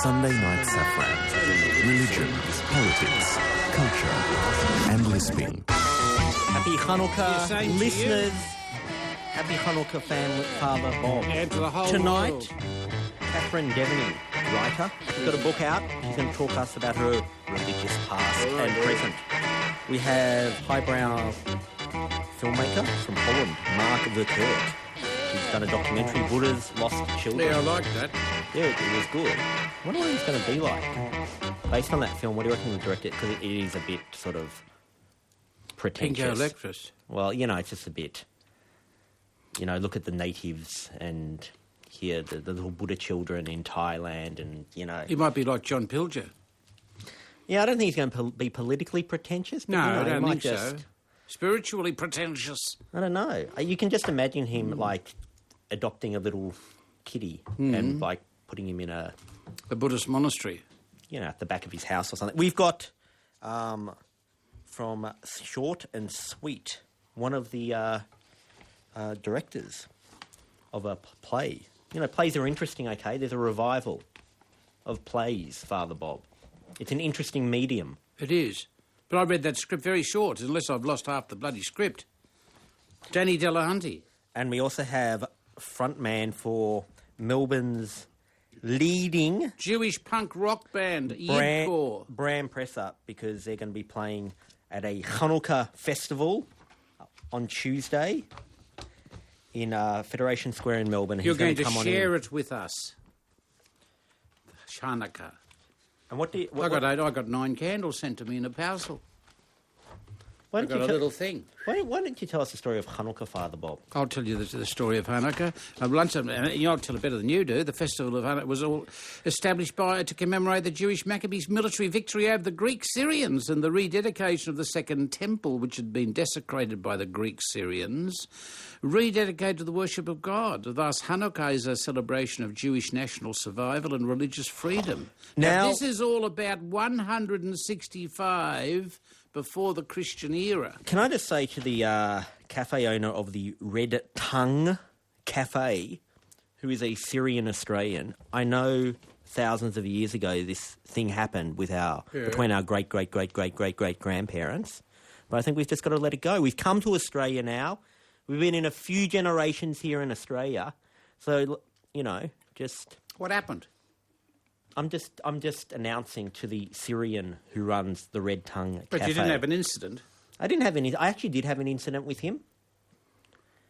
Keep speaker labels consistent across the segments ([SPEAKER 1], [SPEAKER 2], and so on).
[SPEAKER 1] Sunday Night Safran. Religion, politics, culture, and lisping.
[SPEAKER 2] Happy Hanukkah, listeners. Happy Hanukkah, Father Bob.
[SPEAKER 3] And to the whole
[SPEAKER 2] Tonight,
[SPEAKER 3] world.
[SPEAKER 2] Catherine Deveny, writer, has got a book out. She's going to talk to us about her religious past and present. We have highbrow filmmaker from Holland, Mark Verkerk. He's done a documentary, Buddha's Lost Children.
[SPEAKER 3] Yeah, I like that.
[SPEAKER 2] Yeah, it was good. I wonder what it's going to be like. Based on that film, what do you reckon he'll direct it? Because it is a bit sort of pretentious.
[SPEAKER 3] Pinko Electris.
[SPEAKER 2] Well, you know, it's just a bit... You know, look at the natives and hear the little Buddha children in Thailand and, you know...
[SPEAKER 3] He might be like John Pilger.
[SPEAKER 2] Yeah, I don't think he's going to be politically pretentious. But,
[SPEAKER 3] No,
[SPEAKER 2] you know,
[SPEAKER 3] I
[SPEAKER 2] he
[SPEAKER 3] don't
[SPEAKER 2] might
[SPEAKER 3] think so. Spiritually pretentious.
[SPEAKER 2] I don't know. You can just imagine him, like, adopting a little kiddie and, like, putting him in a...
[SPEAKER 3] A Buddhist monastery.
[SPEAKER 2] You know, at the back of his house or something. We've got, from Short and Sweet, one of the directors of a play. You know, plays are interesting, okay? There's a revival of plays, Father Bob. It's an interesting medium.
[SPEAKER 3] It is. But I read that script very short, unless I've lost half the bloody script. Danny Delahunty.
[SPEAKER 2] And we also have frontman for Melbourne's leading...
[SPEAKER 3] Jewish punk rock band, Yidkor.
[SPEAKER 2] Bram press up, because they're going to be playing at a Hanukkah festival on Tuesday in Federation Square in Melbourne.
[SPEAKER 3] You're going to share it with us. Hanukkah.
[SPEAKER 2] And what do you...
[SPEAKER 3] I got 9 candles sent to me in a parcel.
[SPEAKER 2] Why
[SPEAKER 3] I got a little thing.
[SPEAKER 2] Why don't you tell us the story of Hanukkah, Father Bob?
[SPEAKER 3] I'll tell you the story of Hanukkah. I'll tell it better than you do. The festival of Hanukkah was all established to commemorate the Jewish Maccabees' military victory over the Greek Syrians and the rededication of the Second Temple, which had been desecrated by the Greek Syrians, rededicated to the worship of God. Thus, Hanukkah is a celebration of Jewish national survival and religious freedom. Now this is all about 165 before the Christian era.
[SPEAKER 2] Can I just say to the cafe owner of the Red Tongue Cafe, who is a Syrian Australian, I know thousands of years ago this thing happened between our great-great-great-great-great-great-grandparents, but I think we've just got to let it go. We've come to Australia now. We've been in a few generations here in Australia, so, you know, just...
[SPEAKER 3] What happened?
[SPEAKER 2] I'm just announcing to the Syrian who runs the Red Tongue Cafe.
[SPEAKER 3] But you didn't have an incident.
[SPEAKER 2] I didn't have any. I actually did have an incident with him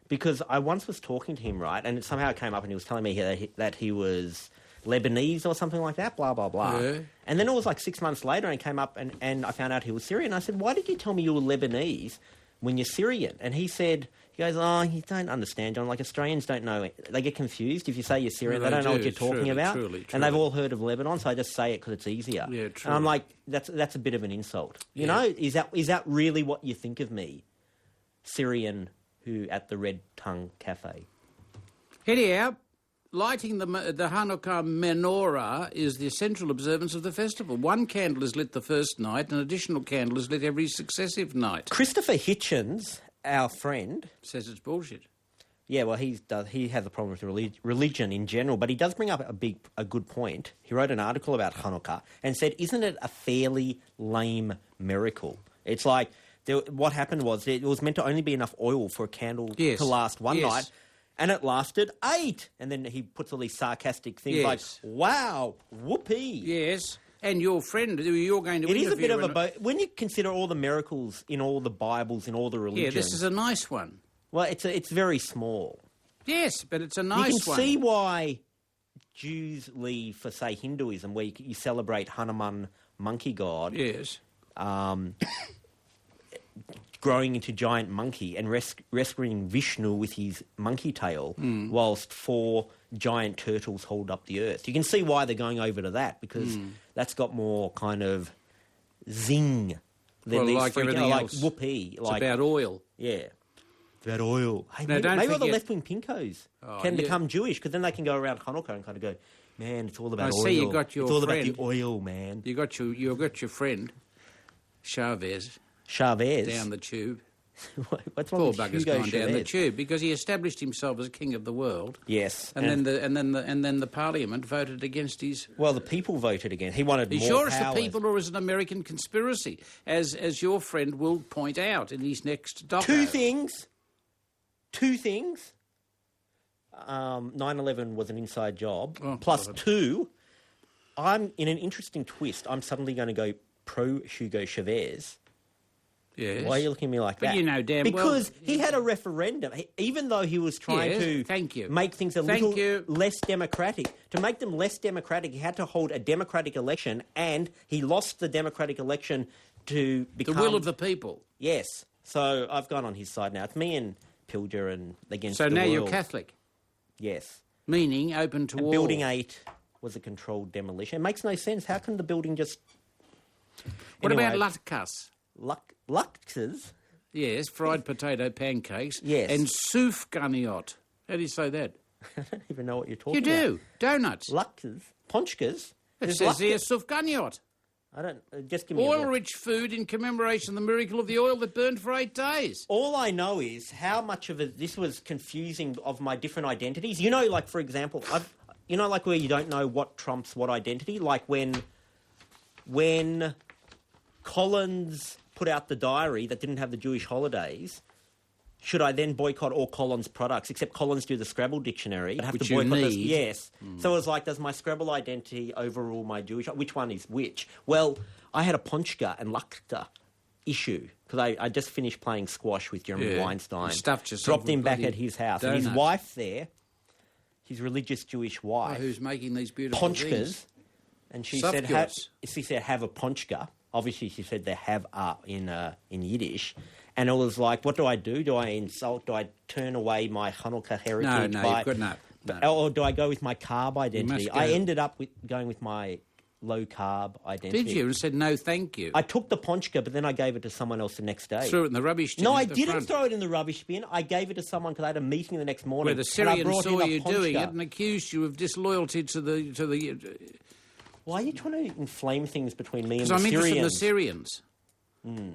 [SPEAKER 2] because I once was talking to him, right, and somehow it came up and he was telling me that he was Lebanese or something like that, blah, blah, blah.
[SPEAKER 3] Yeah.
[SPEAKER 2] And then it was like 6 months later and he came up and I found out he was Syrian. I said, why did you tell me you were Lebanese when you're Syrian? And he said... He goes, you don't understand, John. Like, Australians don't know. They get confused if you say you're Syrian.
[SPEAKER 3] No,
[SPEAKER 2] they don't know what you're talking about.
[SPEAKER 3] Truly.
[SPEAKER 2] And they've all heard of Lebanon, so I just say it because it's easier.
[SPEAKER 3] Yeah, true.
[SPEAKER 2] And I'm like, that's a bit of an insult. You know, is that really what you think of me? Syrian who at the Red Tongue Cafe.
[SPEAKER 3] Anyhow, lighting the Hanukkah menorah is the essential observance of the festival. One candle is lit the first night, an additional candle is lit every successive night.
[SPEAKER 2] Christopher Hitchens, our friend...
[SPEAKER 3] Says it's bullshit.
[SPEAKER 2] Yeah, well, he has a problem with religion in general, but he does bring up a good point. He wrote an article about Hanukkah and said, isn't it a fairly lame miracle? It's like, what happened was, it was meant to only be enough oil for a candle to last one night, and it lasted 8. And then he puts all these sarcastic things like, wow, whoopee.
[SPEAKER 3] Yes. And your friend, who you're going to interview...
[SPEAKER 2] It is a bit of a... When you consider all the miracles in all the Bibles, in all the religions...
[SPEAKER 3] Yeah, this is a nice one.
[SPEAKER 2] Well, it's very small.
[SPEAKER 3] Yes, but it's a nice one.
[SPEAKER 2] You can see why Jews leave for, say, Hinduism, where you celebrate Hanuman, monkey god.
[SPEAKER 3] Yes.
[SPEAKER 2] Growing into giant monkey and rescuing Vishnu with his monkey tail, whilst 4 giant turtles hold up the earth. You can see why they're going over to that, because that's got more kind of zing than these
[SPEAKER 3] like everything
[SPEAKER 2] like
[SPEAKER 3] else.
[SPEAKER 2] Whoopee.
[SPEAKER 3] It's about oil.
[SPEAKER 2] Yeah. It's about oil. Hey,
[SPEAKER 3] Now,
[SPEAKER 2] maybe all the left-wing pinkos can
[SPEAKER 3] yeah.
[SPEAKER 2] become Jewish, because then they can go around Hanukkah and kind of go, man, it's all about oil.
[SPEAKER 3] I see you got your
[SPEAKER 2] It's all
[SPEAKER 3] friend.
[SPEAKER 2] about the oil, man.
[SPEAKER 3] You got your friend, Chavez.
[SPEAKER 2] Chavez.
[SPEAKER 3] Down the tube.
[SPEAKER 2] What's wrong
[SPEAKER 3] Poor
[SPEAKER 2] with
[SPEAKER 3] bugger's
[SPEAKER 2] Hugo
[SPEAKER 3] gone down the
[SPEAKER 2] Chavez?
[SPEAKER 3] tube because he established himself as king of the world.
[SPEAKER 2] Yes.
[SPEAKER 3] And then the Parliament voted against his.
[SPEAKER 2] Well, the people voted again. He wanted
[SPEAKER 3] Are you
[SPEAKER 2] more
[SPEAKER 3] sure it's the
[SPEAKER 2] powers.
[SPEAKER 3] people or is it an American conspiracy, as your friend will point out in his next doco?
[SPEAKER 2] Two things. 9/11 was an inside job.
[SPEAKER 3] Oh,
[SPEAKER 2] Plus
[SPEAKER 3] God.
[SPEAKER 2] 2, I'm in an interesting twist. I'm suddenly going to go pro Hugo Chavez.
[SPEAKER 3] Yes.
[SPEAKER 2] Why are you looking at me like
[SPEAKER 3] But
[SPEAKER 2] that?
[SPEAKER 3] you know damn well-
[SPEAKER 2] because he had a referendum. Even though he was trying
[SPEAKER 3] Yes,
[SPEAKER 2] to
[SPEAKER 3] thank you.
[SPEAKER 2] make things a
[SPEAKER 3] Thank
[SPEAKER 2] little
[SPEAKER 3] you.
[SPEAKER 2] less democratic. To make them less democratic, he had to hold a democratic election, and he lost the democratic election to
[SPEAKER 3] The
[SPEAKER 2] become...
[SPEAKER 3] will of the people.
[SPEAKER 2] Yes. So I've gone on his side now. It's me and Pilger and against
[SPEAKER 3] So
[SPEAKER 2] the
[SPEAKER 3] now
[SPEAKER 2] world.
[SPEAKER 3] you're Catholic,
[SPEAKER 2] Yes.
[SPEAKER 3] meaning open to
[SPEAKER 2] And
[SPEAKER 3] all.
[SPEAKER 2] Building 8 was a controlled demolition. It makes no sense. How can the building just...
[SPEAKER 3] What
[SPEAKER 2] Anyway,
[SPEAKER 3] about latkes?
[SPEAKER 2] Luxes?
[SPEAKER 3] Yes, fried potato pancakes.
[SPEAKER 2] Yes.
[SPEAKER 3] And soufganiot. How do you say that?
[SPEAKER 2] I don't even know what you're talking
[SPEAKER 3] You
[SPEAKER 2] about.
[SPEAKER 3] do. Donuts.
[SPEAKER 2] Luxes? Ponchkas?
[SPEAKER 3] It
[SPEAKER 2] There's
[SPEAKER 3] says here
[SPEAKER 2] Luxes.
[SPEAKER 3] soufganiot.
[SPEAKER 2] I don't... Just give me a look.
[SPEAKER 3] Oil-rich food in commemoration of the miracle of the oil that burned for 8 days.
[SPEAKER 2] All I know is how much of it this was confusing of my different identities. You know, like, for example, like where you don't know what trumps what identity? Like when Collins put out the diary that didn't have the Jewish holidays, should I then boycott all Collins products, except Collins do the Scrabble dictionary? I'd have
[SPEAKER 3] Which
[SPEAKER 2] to
[SPEAKER 3] you
[SPEAKER 2] boycott this.
[SPEAKER 3] need.
[SPEAKER 2] Yes. So it was like, does my Scrabble identity overrule my Jewish... Which one is which? Well, I had a Ponchka and Lakta issue, because I just finished playing squash with Jeremy
[SPEAKER 3] Yeah.
[SPEAKER 2] Weinstein.
[SPEAKER 3] You stuffed yourself
[SPEAKER 2] Dropped
[SPEAKER 3] with
[SPEAKER 2] him back
[SPEAKER 3] bloody
[SPEAKER 2] at his house. And his
[SPEAKER 3] donuts.
[SPEAKER 2] wife there, his religious Jewish
[SPEAKER 3] Oh,
[SPEAKER 2] wife...
[SPEAKER 3] who's making these beautiful
[SPEAKER 2] Ponchkas,
[SPEAKER 3] things?
[SPEAKER 2] and she
[SPEAKER 3] Soft
[SPEAKER 2] said,
[SPEAKER 3] goods.
[SPEAKER 2] have a ponchka. Obviously, she said they have in Yiddish. And it was like, what do I do? Do I insult? Do I turn away my Hanukkah heritage?
[SPEAKER 3] No,
[SPEAKER 2] by,
[SPEAKER 3] you've got no.
[SPEAKER 2] Or do I go with my carb identity?
[SPEAKER 3] must go-
[SPEAKER 2] I ended up going with my low-carb identity.
[SPEAKER 3] Did you? And said, no, thank you.
[SPEAKER 2] I took the ponchka, but then I gave it to someone else the next day.
[SPEAKER 3] Threw it in the rubbish bin
[SPEAKER 2] No,
[SPEAKER 3] at
[SPEAKER 2] I
[SPEAKER 3] the
[SPEAKER 2] didn't
[SPEAKER 3] front,
[SPEAKER 2] throw it in the rubbish bin. I gave it to someone because I had a meeting the next morning.
[SPEAKER 3] where the
[SPEAKER 2] and I
[SPEAKER 3] Syrians
[SPEAKER 2] brought
[SPEAKER 3] saw
[SPEAKER 2] in a
[SPEAKER 3] you doing
[SPEAKER 2] ponchka.
[SPEAKER 3] it and accused you of disloyalty to the.
[SPEAKER 2] Why are you trying to inflame things between me and
[SPEAKER 3] Because
[SPEAKER 2] the
[SPEAKER 3] I'm interested in the
[SPEAKER 2] Syrians?
[SPEAKER 3] Syrians.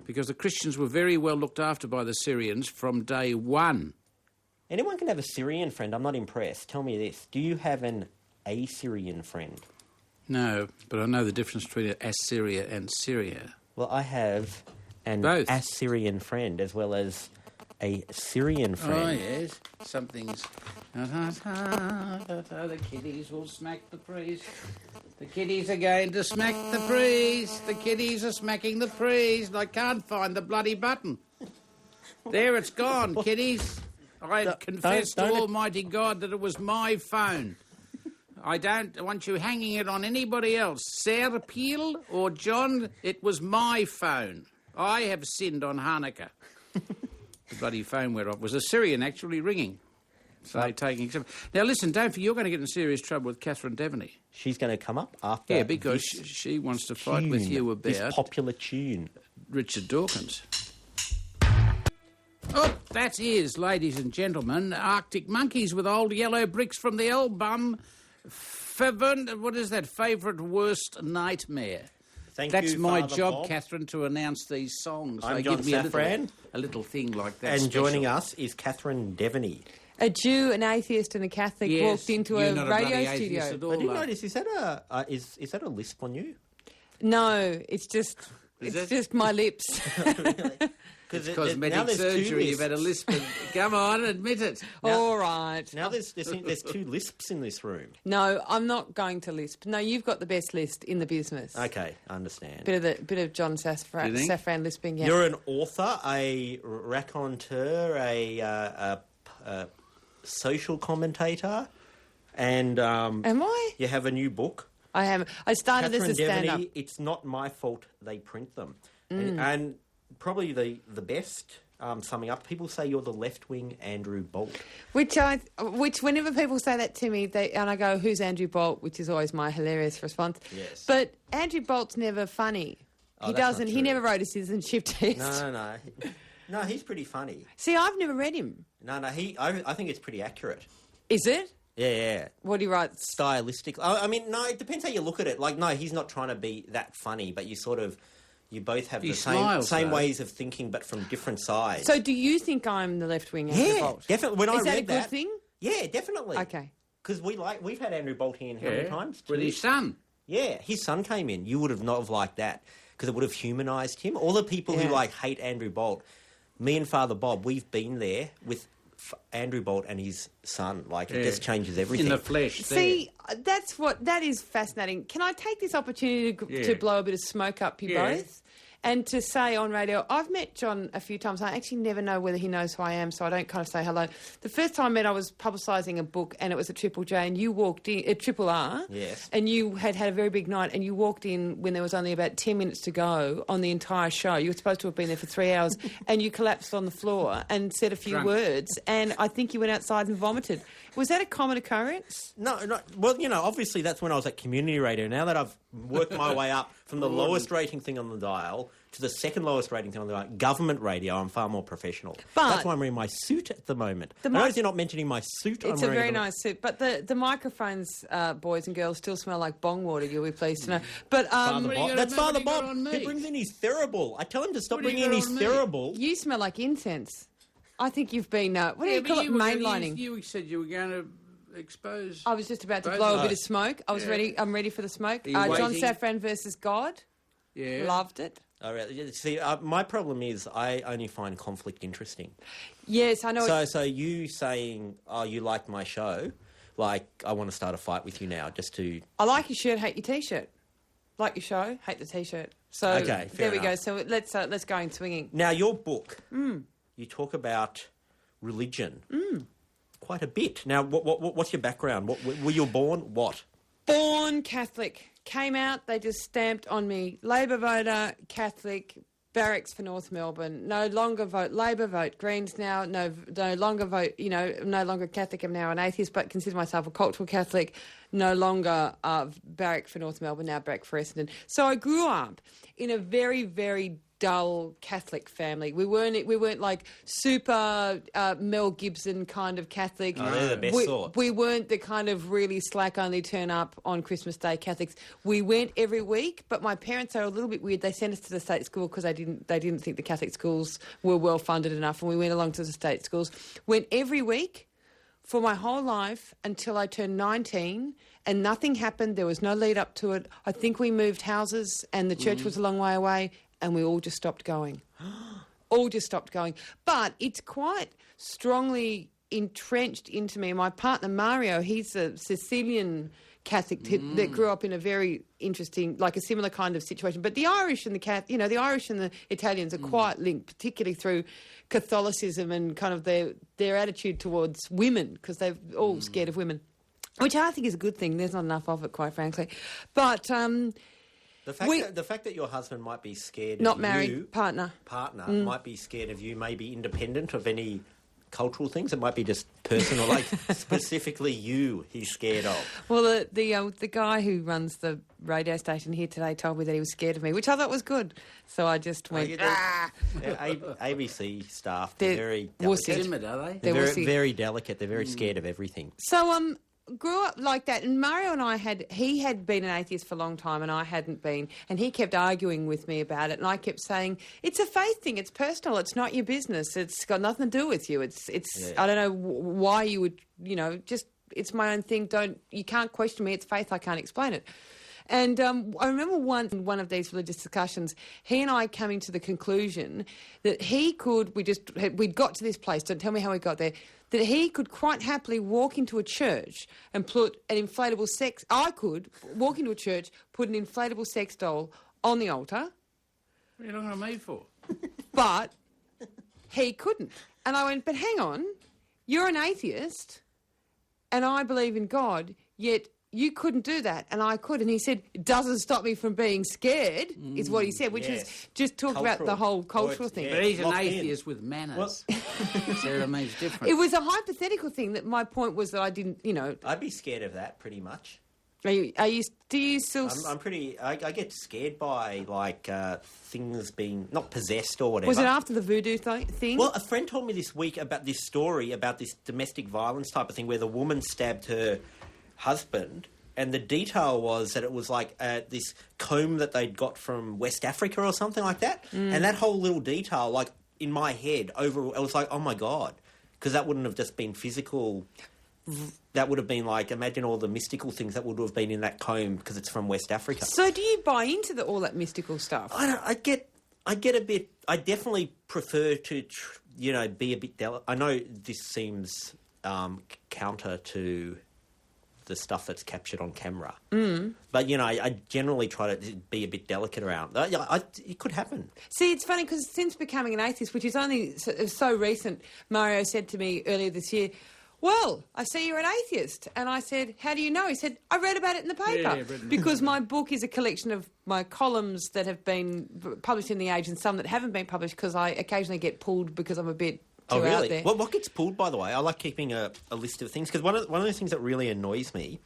[SPEAKER 3] Because the Christians were very well looked after by the Syrians from day one.
[SPEAKER 2] Anyone can have a Syrian friend. I'm not impressed. Tell me this. Do you have an Assyrian friend?
[SPEAKER 3] No, but I know the difference between Assyria and Syria.
[SPEAKER 2] Well, I have an
[SPEAKER 3] Both.
[SPEAKER 2] Assyrian friend as well as a Syrian friend.
[SPEAKER 3] Oh, yes. Something's... The kiddies will smack the priest. The kiddies are going to smack the priest. The kiddies are smacking the priest. I can't find the bloody button. There it's gone, kiddies. I confess to
[SPEAKER 2] don't-
[SPEAKER 3] Almighty God that it was my phone. I don't want you hanging it on anybody else. Sarah Peel or John, it was my phone. I have sinned on Hanukkah. The bloody phone went off. It was a Syrian actually ringing. So taking exception. Now listen, don't forget, you're going to get in serious trouble with Catherine Deveny.
[SPEAKER 2] She's going to come up after
[SPEAKER 3] Yeah, because
[SPEAKER 2] this
[SPEAKER 3] she wants to fight with
[SPEAKER 2] tune,
[SPEAKER 3] you
[SPEAKER 2] this
[SPEAKER 3] about
[SPEAKER 2] popular tune.
[SPEAKER 3] Richard Dawkins. Oh, that is, ladies and gentlemen, Arctic Monkeys with Old Yellow Bricks from the album what is that? Favourite Worst Nightmare.
[SPEAKER 2] Thank
[SPEAKER 3] That's
[SPEAKER 2] you,
[SPEAKER 3] my
[SPEAKER 2] Father
[SPEAKER 3] job,
[SPEAKER 2] Bob.
[SPEAKER 3] Catherine, to announce these songs.
[SPEAKER 2] I'm
[SPEAKER 3] They
[SPEAKER 2] John
[SPEAKER 3] give me
[SPEAKER 2] Safran.
[SPEAKER 3] a little thing like that.
[SPEAKER 2] And
[SPEAKER 3] special.
[SPEAKER 2] joining us is Catherine Deveny.
[SPEAKER 4] A Jew, an atheist, and a Catholic
[SPEAKER 3] Yes,
[SPEAKER 4] walked into
[SPEAKER 3] you're
[SPEAKER 4] a
[SPEAKER 3] not
[SPEAKER 4] radio
[SPEAKER 3] bloody
[SPEAKER 4] studio.
[SPEAKER 3] atheist at all,
[SPEAKER 2] I didn't
[SPEAKER 3] love.
[SPEAKER 2] notice. Is that a lisp on you?
[SPEAKER 4] No, it's just
[SPEAKER 3] it?
[SPEAKER 4] just my lips.
[SPEAKER 3] It's cosmetic surgery. You've had a lisp. Come on, admit it.
[SPEAKER 4] All right.
[SPEAKER 2] Now there's two lisps in this room.
[SPEAKER 4] No, I'm not going to lisp. No, you've got the best list in the business.
[SPEAKER 2] Okay, I understand.
[SPEAKER 4] Bit of John
[SPEAKER 3] You think?
[SPEAKER 4] Safran lisping. Yeah.
[SPEAKER 2] You're an author, a raconteur, a social commentator, and
[SPEAKER 4] Am I?
[SPEAKER 2] you have a new book.
[SPEAKER 4] I am. I started
[SPEAKER 2] Catherine
[SPEAKER 4] as a stand-up.
[SPEAKER 2] Deveny, it's not my fault they print them. And probably the best summing up, people say you're the left-wing Andrew Bolt.
[SPEAKER 4] Which whenever people say that to me, and I go, "Who's Andrew Bolt?" which is always my hilarious response.
[SPEAKER 2] Yes.
[SPEAKER 4] But Andrew Bolt's never funny.
[SPEAKER 2] Oh,
[SPEAKER 4] He
[SPEAKER 2] that's not
[SPEAKER 4] doesn't. He
[SPEAKER 2] true.
[SPEAKER 4] never wrote a citizenship test.
[SPEAKER 2] No. No, he's pretty funny.
[SPEAKER 4] See, I've never read him.
[SPEAKER 2] No, I think it's pretty accurate.
[SPEAKER 4] Is it?
[SPEAKER 2] Yeah.
[SPEAKER 4] What do you write?
[SPEAKER 2] Stylistic. I mean, no, it depends how you look at it. Like, no, he's not trying to be that funny, but you sort of... You both have
[SPEAKER 3] He
[SPEAKER 2] the
[SPEAKER 3] smiles,
[SPEAKER 2] same
[SPEAKER 3] though.
[SPEAKER 2] ways of thinking, but from different sides.
[SPEAKER 4] So do you think I'm the left-wing Andrew
[SPEAKER 2] yeah,
[SPEAKER 4] Bolt?
[SPEAKER 2] definitely. When I
[SPEAKER 4] Is that a
[SPEAKER 2] read
[SPEAKER 4] good thing?
[SPEAKER 2] Yeah, definitely.
[SPEAKER 4] Okay.
[SPEAKER 2] Because we've had Andrew Bolt in how many times?
[SPEAKER 3] With his son.
[SPEAKER 2] Yeah, his son came in. You would have not have liked that because it would have humanised him. All the people who hate Andrew Bolt, me and Father Bob, we've been there with Andrew Bolt and his son. Like it just changes everything.
[SPEAKER 3] In the flesh.
[SPEAKER 4] See, that is fascinating. Can I take this opportunity to blow a bit of smoke up you both? And to say on radio, I've met John a few times. I actually never know whether he knows who I am, so I don't kind of say hello. The first time I met, I was publicising a book, and it was a Triple J, and you walked in, a Triple R, and you had a very big night, and you walked in when there was only about 10 minutes to go on the entire show. You were supposed to have been there for 3 hours, and you collapsed on the floor and said a few words, and I think you went outside and vomited. Was that a common occurrence?
[SPEAKER 2] No. Well, obviously that's when I was at community radio. Now that I've worked my way up from the lowest rating thing on the dial to the second lowest rating thing on the dial, government radio, I'm far more professional.
[SPEAKER 4] But
[SPEAKER 2] that's why I'm wearing my suit at the moment. I notice you're not mentioning my suit.
[SPEAKER 4] It's a very nice suit. But the microphones, boys and girls, still smell like bong water, you'll be pleased to know. But
[SPEAKER 2] that's Father Bob. He brings in his Therible. I tell him to stop bringing in his Therible.
[SPEAKER 4] You smell like incense. I think you've been, what do you call it, mainlining?
[SPEAKER 3] You said you were going to expose...
[SPEAKER 4] I was just about to blow a bit of smoke. I was ready. I'm ready for the smoke. John Safran versus God.
[SPEAKER 3] Yeah.
[SPEAKER 4] Loved it.
[SPEAKER 2] Oh, really? See, my problem is I only find conflict interesting.
[SPEAKER 4] Yes, I know.
[SPEAKER 2] So you saying, oh, you like my show, like I want to start a fight with you now just to...
[SPEAKER 4] I like your shirt, hate your T-shirt. Like your show, hate the T-shirt. So
[SPEAKER 2] okay,
[SPEAKER 4] there we
[SPEAKER 2] enough.
[SPEAKER 4] go. So let's go in swinging.
[SPEAKER 2] Now, your book, you talk about religion quite a bit. Now, what's your background? Were you born what?
[SPEAKER 4] Born Catholic. Came out, they just stamped on me, Labor voter, Catholic, barracks for North Melbourne, no longer vote Labor, vote Greens now, no longer vote, no longer Catholic, I'm now an atheist, but consider myself a cultural Catholic, no longer barrack for North Melbourne, now barrack for Essendon. So I grew up in a very, very dull Catholic family. We weren't like super Mel Gibson kind of Catholic.
[SPEAKER 2] Oh, they're the best sort.
[SPEAKER 4] We weren't the kind of really slack only turn up on Christmas Day Catholics. We went every week, but my parents are a little bit weird. They sent us to the state school because they didn't think the Catholic schools were well funded enough, and we went along to the state schools. Went every week for my whole life until I turned 19, and nothing happened. There was no lead up to it. I think we moved houses and the church was a long way away, and we all just stopped going. All just stopped going. But it's quite strongly entrenched into me. My partner, Mario, he's a Sicilian Catholic that grew up in a very interesting, like a similar kind of situation. But the Irish and the Irish and the Italians are quite linked, particularly through Catholicism and kind of their attitude towards women, because they're all scared of women, which I think is a good thing. There's not enough of it, quite frankly. But
[SPEAKER 2] the fact that your husband might be scared
[SPEAKER 4] not
[SPEAKER 2] of
[SPEAKER 4] married,
[SPEAKER 2] you,
[SPEAKER 4] partner
[SPEAKER 2] might be scared of you, maybe independent of any cultural things. It might be just personal, like specifically you he's scared of.
[SPEAKER 4] Well, the guy who runs the radio station here today told me that he was scared of me, which I thought was good. So I just went,
[SPEAKER 2] ABC staff,
[SPEAKER 4] They're
[SPEAKER 2] very
[SPEAKER 4] wussies.
[SPEAKER 2] delicate.
[SPEAKER 3] Timid, are they?
[SPEAKER 2] They're
[SPEAKER 4] They're
[SPEAKER 2] very,
[SPEAKER 4] wussy.
[SPEAKER 2] very delicate. They're very scared of everything.
[SPEAKER 4] So grew up like that, and Mario and he had been an atheist for a long time and I hadn't been, and he kept arguing with me about it, and I kept saying, it's a faith thing, it's personal, it's not your business, it's got nothing to do with you, it's I don't know why you would, just, it's my own thing, you can't question me, it's faith, I can't explain it. And I remember in one of these religious discussions, he and I coming to the conclusion that we'd got to this place, don't tell me how we got there, that he could quite happily walk into a church and put an inflatable I could walk into a church, put an inflatable sex doll on the altar.
[SPEAKER 3] What are you looking at me for?
[SPEAKER 4] But he couldn't. And I went, but hang on, you're an atheist and I believe in God, yet you couldn't do that, and I could. And he said, it doesn't stop me from being scared, is what he said, which is just talk about the whole cultural thing.
[SPEAKER 2] Yeah.
[SPEAKER 3] But he's an
[SPEAKER 2] Locked
[SPEAKER 3] atheist with manners. Sarah means different.
[SPEAKER 4] It was a hypothetical thing that my point was that I didn't,
[SPEAKER 2] I'd be scared of that pretty much.
[SPEAKER 4] do you still...
[SPEAKER 2] I'm pretty... I get scared by, things being not possessed or whatever.
[SPEAKER 4] Was it after the voodoo thing?
[SPEAKER 2] Well, a friend told me this week about this story, about this domestic violence type of thing where the woman stabbed her husband and the detail was that it was like this comb that they'd got from West Africa or something like that. And that whole little detail, like in my head, I was like, oh my God, because that wouldn't have just been physical. That would have been like, imagine all the mystical things that would have been in that comb because it's from West Africa.
[SPEAKER 4] So do you buy into all that mystical stuff?
[SPEAKER 2] I get a bit. I definitely prefer to, be a bit delicate. I know this seems counter to the stuff that's captured on camera, but I generally try to be a bit delicate around. It could happen.
[SPEAKER 4] See, it's funny because since becoming an atheist, which is only so recent, Mario said to me earlier this year, well, I see you're an atheist. And I said, how do you know? He said, I read about it in the paper. Because my book is a collection of my columns that have been published in The Age and some that haven't been published because I occasionally get pulled because I'm a bit too out there.
[SPEAKER 2] What gets pulled, by the way? I like keeping a list of things because one of the things that really annoys me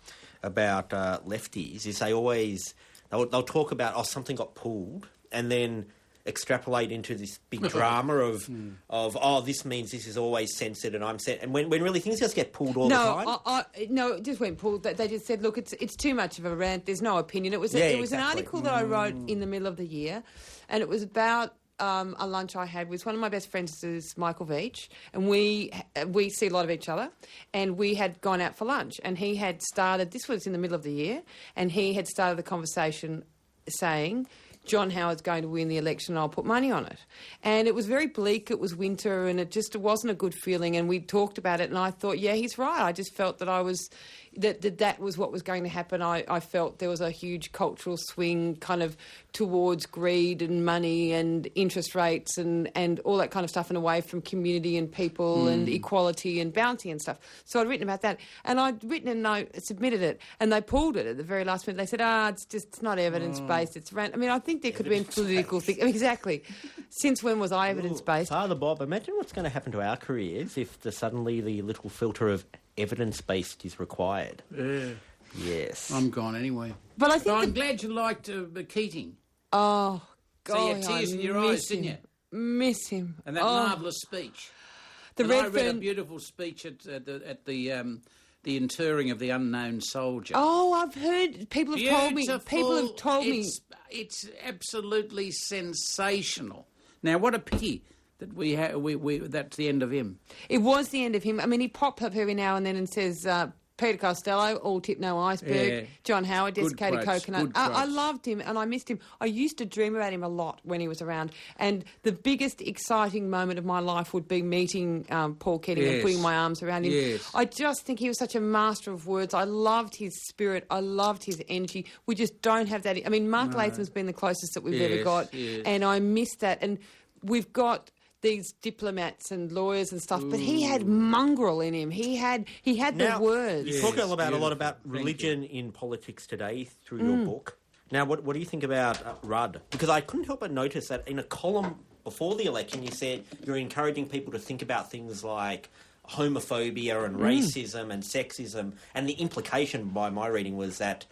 [SPEAKER 2] about lefties is they'll talk about, something got pulled and then extrapolate into this big drama of this means this is always censored and I'm censored. And when really things just get pulled all the time.
[SPEAKER 4] No, it just went pulled. They just said, look, it's too much of a rant. There's no opinion. It was an article that I wrote in the middle of the year, and it was about a lunch I had with one of my best friends is Michael Veitch, and we see a lot of each other, and we had gone out for lunch, and he had started, this was in the middle of the year, and he had started the conversation saying, John Howard's going to win the election and I'll put money on it. And it was very bleak, it was winter, and it wasn't a good feeling, and we talked about it, and I thought, yeah, he's right. I just felt that that was what was going to happen. I felt there was a huge cultural swing kind of towards greed and money and interest rates and all that kind of stuff, and away from community and people and equality and bounty and stuff. So I'd written about that, and I'd written and I submitted it, and they pulled it at the very last minute. They said, it's not evidence-based, it's random. I mean, I think there could have been political things. Exactly. Since when was I evidence-based?
[SPEAKER 2] Father Bob, imagine what's going to happen to our careers if suddenly the little filter of evidence-based is required. Yes.
[SPEAKER 3] I'm gone anyway.
[SPEAKER 4] But I think
[SPEAKER 3] I'm glad you liked Keating.
[SPEAKER 4] Oh, God.
[SPEAKER 3] So you had tears in your eyes, didn't you?
[SPEAKER 4] Miss him.
[SPEAKER 3] And that marvellous speech. I read a beautiful speech at the interring of the unknown soldier.
[SPEAKER 4] Oh, I've heard. People have told me.
[SPEAKER 3] It's absolutely sensational. Now, what a pity that that's the end of him.
[SPEAKER 4] It was the end of him. I mean, he popped up every now and then and says, Peter Costello, all tip, no iceberg. Yeah. John Howard, desiccated coconut. I loved him and I missed him. I used to dream about him a lot when he was around. And the biggest exciting moment of my life would be meeting Paul Keating and putting my arms around him.
[SPEAKER 3] Yes.
[SPEAKER 4] I just think he was such a master of words. I loved his spirit. I loved his energy. We just don't have that. I mean, Mark Latham's been the closest that we've ever got. Yes. And I miss that. And we've got these diplomats and lawyers and stuff, but he had mongrel in him. He had the words.
[SPEAKER 2] You talk a lot about religion in politics today through your book. Now, what do you think about Rudd? Because I couldn't help but notice that in a column before the election, you said you're encouraging people to think about things like homophobia and racism and sexism, and the implication by my reading was that,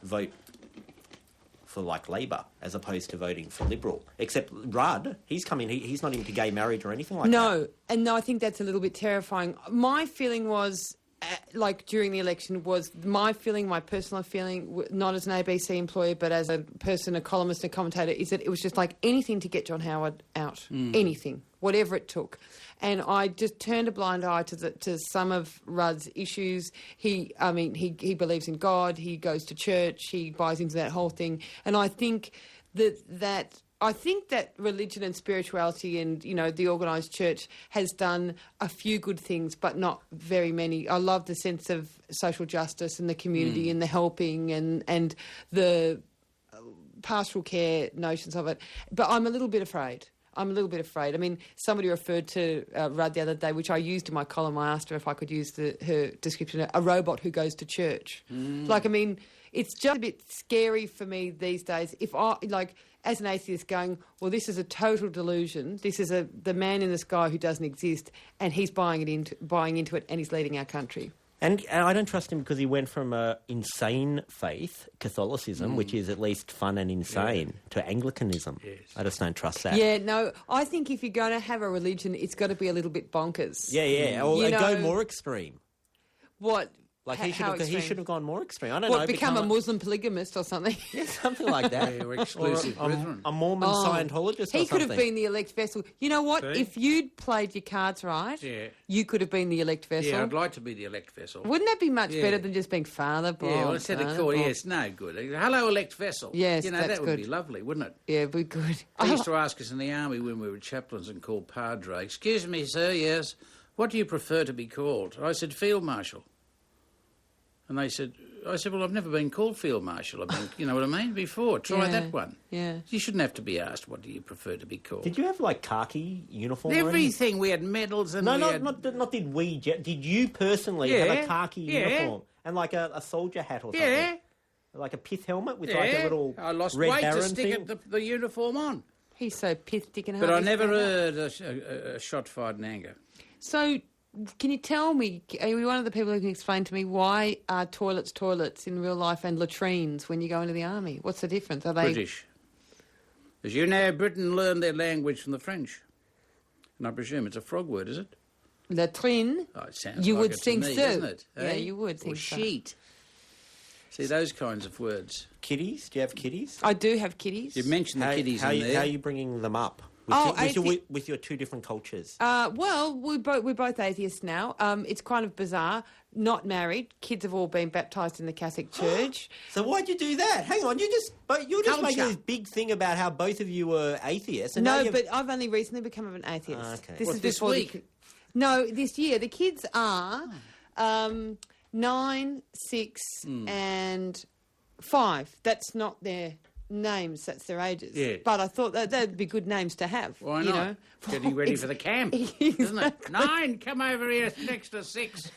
[SPEAKER 2] vote for Labor as opposed to voting for Liberal. Except Rudd, he's not into gay marriage or anything like that.
[SPEAKER 4] No, I think that's a little bit terrifying. My feeling was, during the election, my personal feeling, not as an ABC employee, but as a person, a columnist, a commentator, is that it was just like anything to get John Howard out. Anything, whatever it took. And I just turned a blind eye to some of Rudd's issues. He believes in God. He goes to church. He buys into that whole thing. And I think that religion and spirituality and, the organised church has done a few good things, but not very many. I love the sense of social justice and the community and the helping and the pastoral care notions of it. But I'm a little bit afraid. I mean, somebody referred to Rudd the other day, which I used in my column. I asked her if I could use her description, a robot who goes to church. It's just a bit scary for me these days. If I, as an atheist, going, well, this is a total delusion. This is the man in the sky who doesn't exist, and he's buying into it, and he's leading our country.
[SPEAKER 2] And I don't trust him because he went from insane faith, Catholicism, which is at least fun and insane, to Anglicanism. Yes. I just don't trust that.
[SPEAKER 4] Yeah, no, I think if you're going to have a religion, it's got to be a little bit bonkers.
[SPEAKER 2] Yeah, or go more extreme.
[SPEAKER 4] What?
[SPEAKER 2] Like
[SPEAKER 4] How
[SPEAKER 2] he
[SPEAKER 4] extreme?
[SPEAKER 2] should have gone more extreme. I don't know.
[SPEAKER 4] Become a Muslim polygamist or something?
[SPEAKER 2] Yeah, something like that.
[SPEAKER 3] Yeah, we're exclusive
[SPEAKER 2] Or
[SPEAKER 3] brethren.
[SPEAKER 2] a Mormon Scientologist or something.
[SPEAKER 4] He could have been the elect vessel. You know what?
[SPEAKER 3] See?
[SPEAKER 4] If you'd played your cards right, you could have been the elect vessel.
[SPEAKER 3] Yeah, I'd like to be the elect vessel.
[SPEAKER 4] Wouldn't that be much better than just being Father Bob?
[SPEAKER 3] Yeah, well, instead of call, it's no good. Hello, elect vessel.
[SPEAKER 4] Yes,
[SPEAKER 3] you know,
[SPEAKER 4] that's
[SPEAKER 3] that would
[SPEAKER 4] good.
[SPEAKER 3] be lovely, wouldn't it?
[SPEAKER 4] Yeah, it'd be good.
[SPEAKER 3] They used to ask us in the army when we were chaplains and called Padre, "Excuse me, sir, yes, what do you prefer to be called?" I said, "Field Marshal." And I said, well, I've never been called Field Marshal. I've been, you know what I mean, before. Try that one.
[SPEAKER 4] Yeah.
[SPEAKER 3] You shouldn't have to be asked, what do you prefer to be called?
[SPEAKER 2] Did you have like khaki uniform?
[SPEAKER 3] Everything. We had medals and
[SPEAKER 2] not did we. Did you personally have a khaki uniform and like a soldier hat or something?
[SPEAKER 3] Yeah.
[SPEAKER 2] Like a pith helmet with like a little
[SPEAKER 3] I lost
[SPEAKER 2] Red
[SPEAKER 3] weight
[SPEAKER 2] Baron
[SPEAKER 3] to stick
[SPEAKER 2] thing?
[SPEAKER 3] the uniform on.
[SPEAKER 4] He's so pith-stick and
[SPEAKER 3] But I
[SPEAKER 4] hard to
[SPEAKER 3] never
[SPEAKER 4] stand up.
[SPEAKER 3] heard a shot fired in anger.
[SPEAKER 4] So, can you tell me, are you one of the people who can explain to me why are toilets in real life and latrines when you go into the army? What's the difference? Are they
[SPEAKER 3] British. As you know, Britain learned their language from the French. And I presume it's a frog word, is it?
[SPEAKER 4] latrine?
[SPEAKER 3] Oh, it sounds
[SPEAKER 4] You
[SPEAKER 3] like
[SPEAKER 4] would
[SPEAKER 3] it to
[SPEAKER 4] think
[SPEAKER 3] me,
[SPEAKER 4] so.
[SPEAKER 3] doesn't it?
[SPEAKER 4] Yeah, you would
[SPEAKER 3] Or
[SPEAKER 4] think so.
[SPEAKER 3] sheet. See, those kinds of words.
[SPEAKER 2] Kitties? Do you have kitties?
[SPEAKER 4] I do have kitties.
[SPEAKER 3] You've mentioned the kiddies in there.
[SPEAKER 2] How are you bringing them up? With your two different cultures.
[SPEAKER 4] Well, we're both atheists now. It's kind of bizarre. Not married. Kids have all been baptised in the Catholic Church.
[SPEAKER 2] So why'd you do that? Hang on, you're just
[SPEAKER 3] Culture.
[SPEAKER 2] making this big thing about how both of you were atheists. And
[SPEAKER 4] No,
[SPEAKER 2] now
[SPEAKER 4] but I've only recently become an atheist.
[SPEAKER 2] Okay.
[SPEAKER 4] This
[SPEAKER 3] What,
[SPEAKER 4] is
[SPEAKER 3] this
[SPEAKER 4] before
[SPEAKER 3] week?
[SPEAKER 4] No, this year. The kids are 9, 6, and 5. That's not their names, that's their ages.
[SPEAKER 3] Yeah.
[SPEAKER 4] But I thought that'd be good names to have.
[SPEAKER 3] Why
[SPEAKER 4] you
[SPEAKER 3] not?
[SPEAKER 4] know?
[SPEAKER 3] Getting ready for the camp, isn't it? 9, come over here next to 6.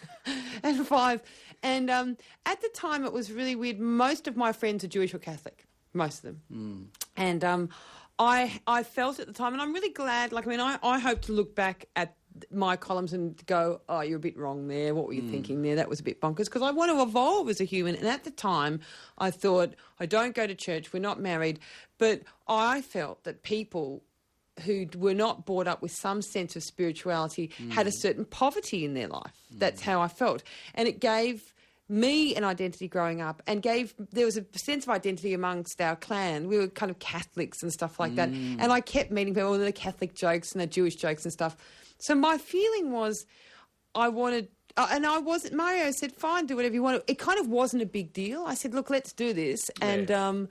[SPEAKER 4] And 5. And at the time, it was really weird. Most of my friends are Jewish or Catholic. Most of them. And I felt at the time, and I'm really glad, I hope to look back at my columns and go, oh, you're a bit wrong there. What were you thinking there? That was a bit bonkers. Because I want to evolve as a human. And at the time, I thought, I don't go to church. We're not married. But I felt that people who were not brought up with some sense of spirituality had a certain poverty in their life. That's how I felt. And it gave me an identity growing up and there was a sense of identity amongst our clan. We were kind of Catholics and stuff like that. And I kept meeting people with the Catholic jokes and the Jewish jokes and stuff. So my feeling was I wanted... and I wasn't... Mario said, fine, do whatever you want. It kind of wasn't a big deal. I said, look, let's do this. Yeah. And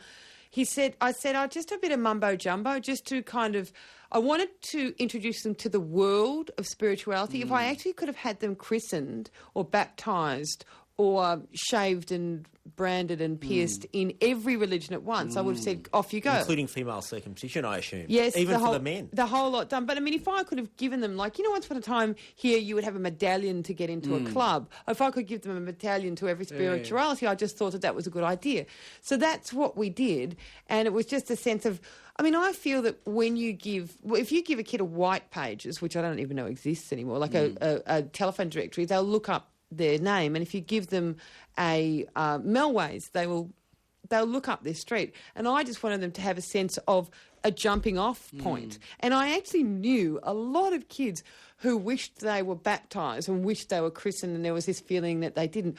[SPEAKER 4] I said, just a bit of mumbo-jumbo, just to kind of... I wanted to introduce them to the world of spirituality. If I actually could have had them christened or baptised or shaved and branded and pierced in every religion at once, I would have said, off you go.
[SPEAKER 2] Including female circumcision, I assume.
[SPEAKER 4] Yes.
[SPEAKER 2] Even for the men.
[SPEAKER 4] The whole lot done. But, if I could have given them, once upon a time here you would have a medallion to get into a club. If I could give them a medallion to every spirituality, I just thought that was a good idea. So that's what we did. And it was just a sense of... I feel that if you give a kid a white pages, which I don't even know exists anymore, like a telephone directory, they'll look up their name, and if you give them a Melways, they'll look up their street. And I just wanted them to have a sense of a jumping off point. And I actually knew a lot of kids who wished they were baptised and wished they were christened, and there was this feeling that they didn't.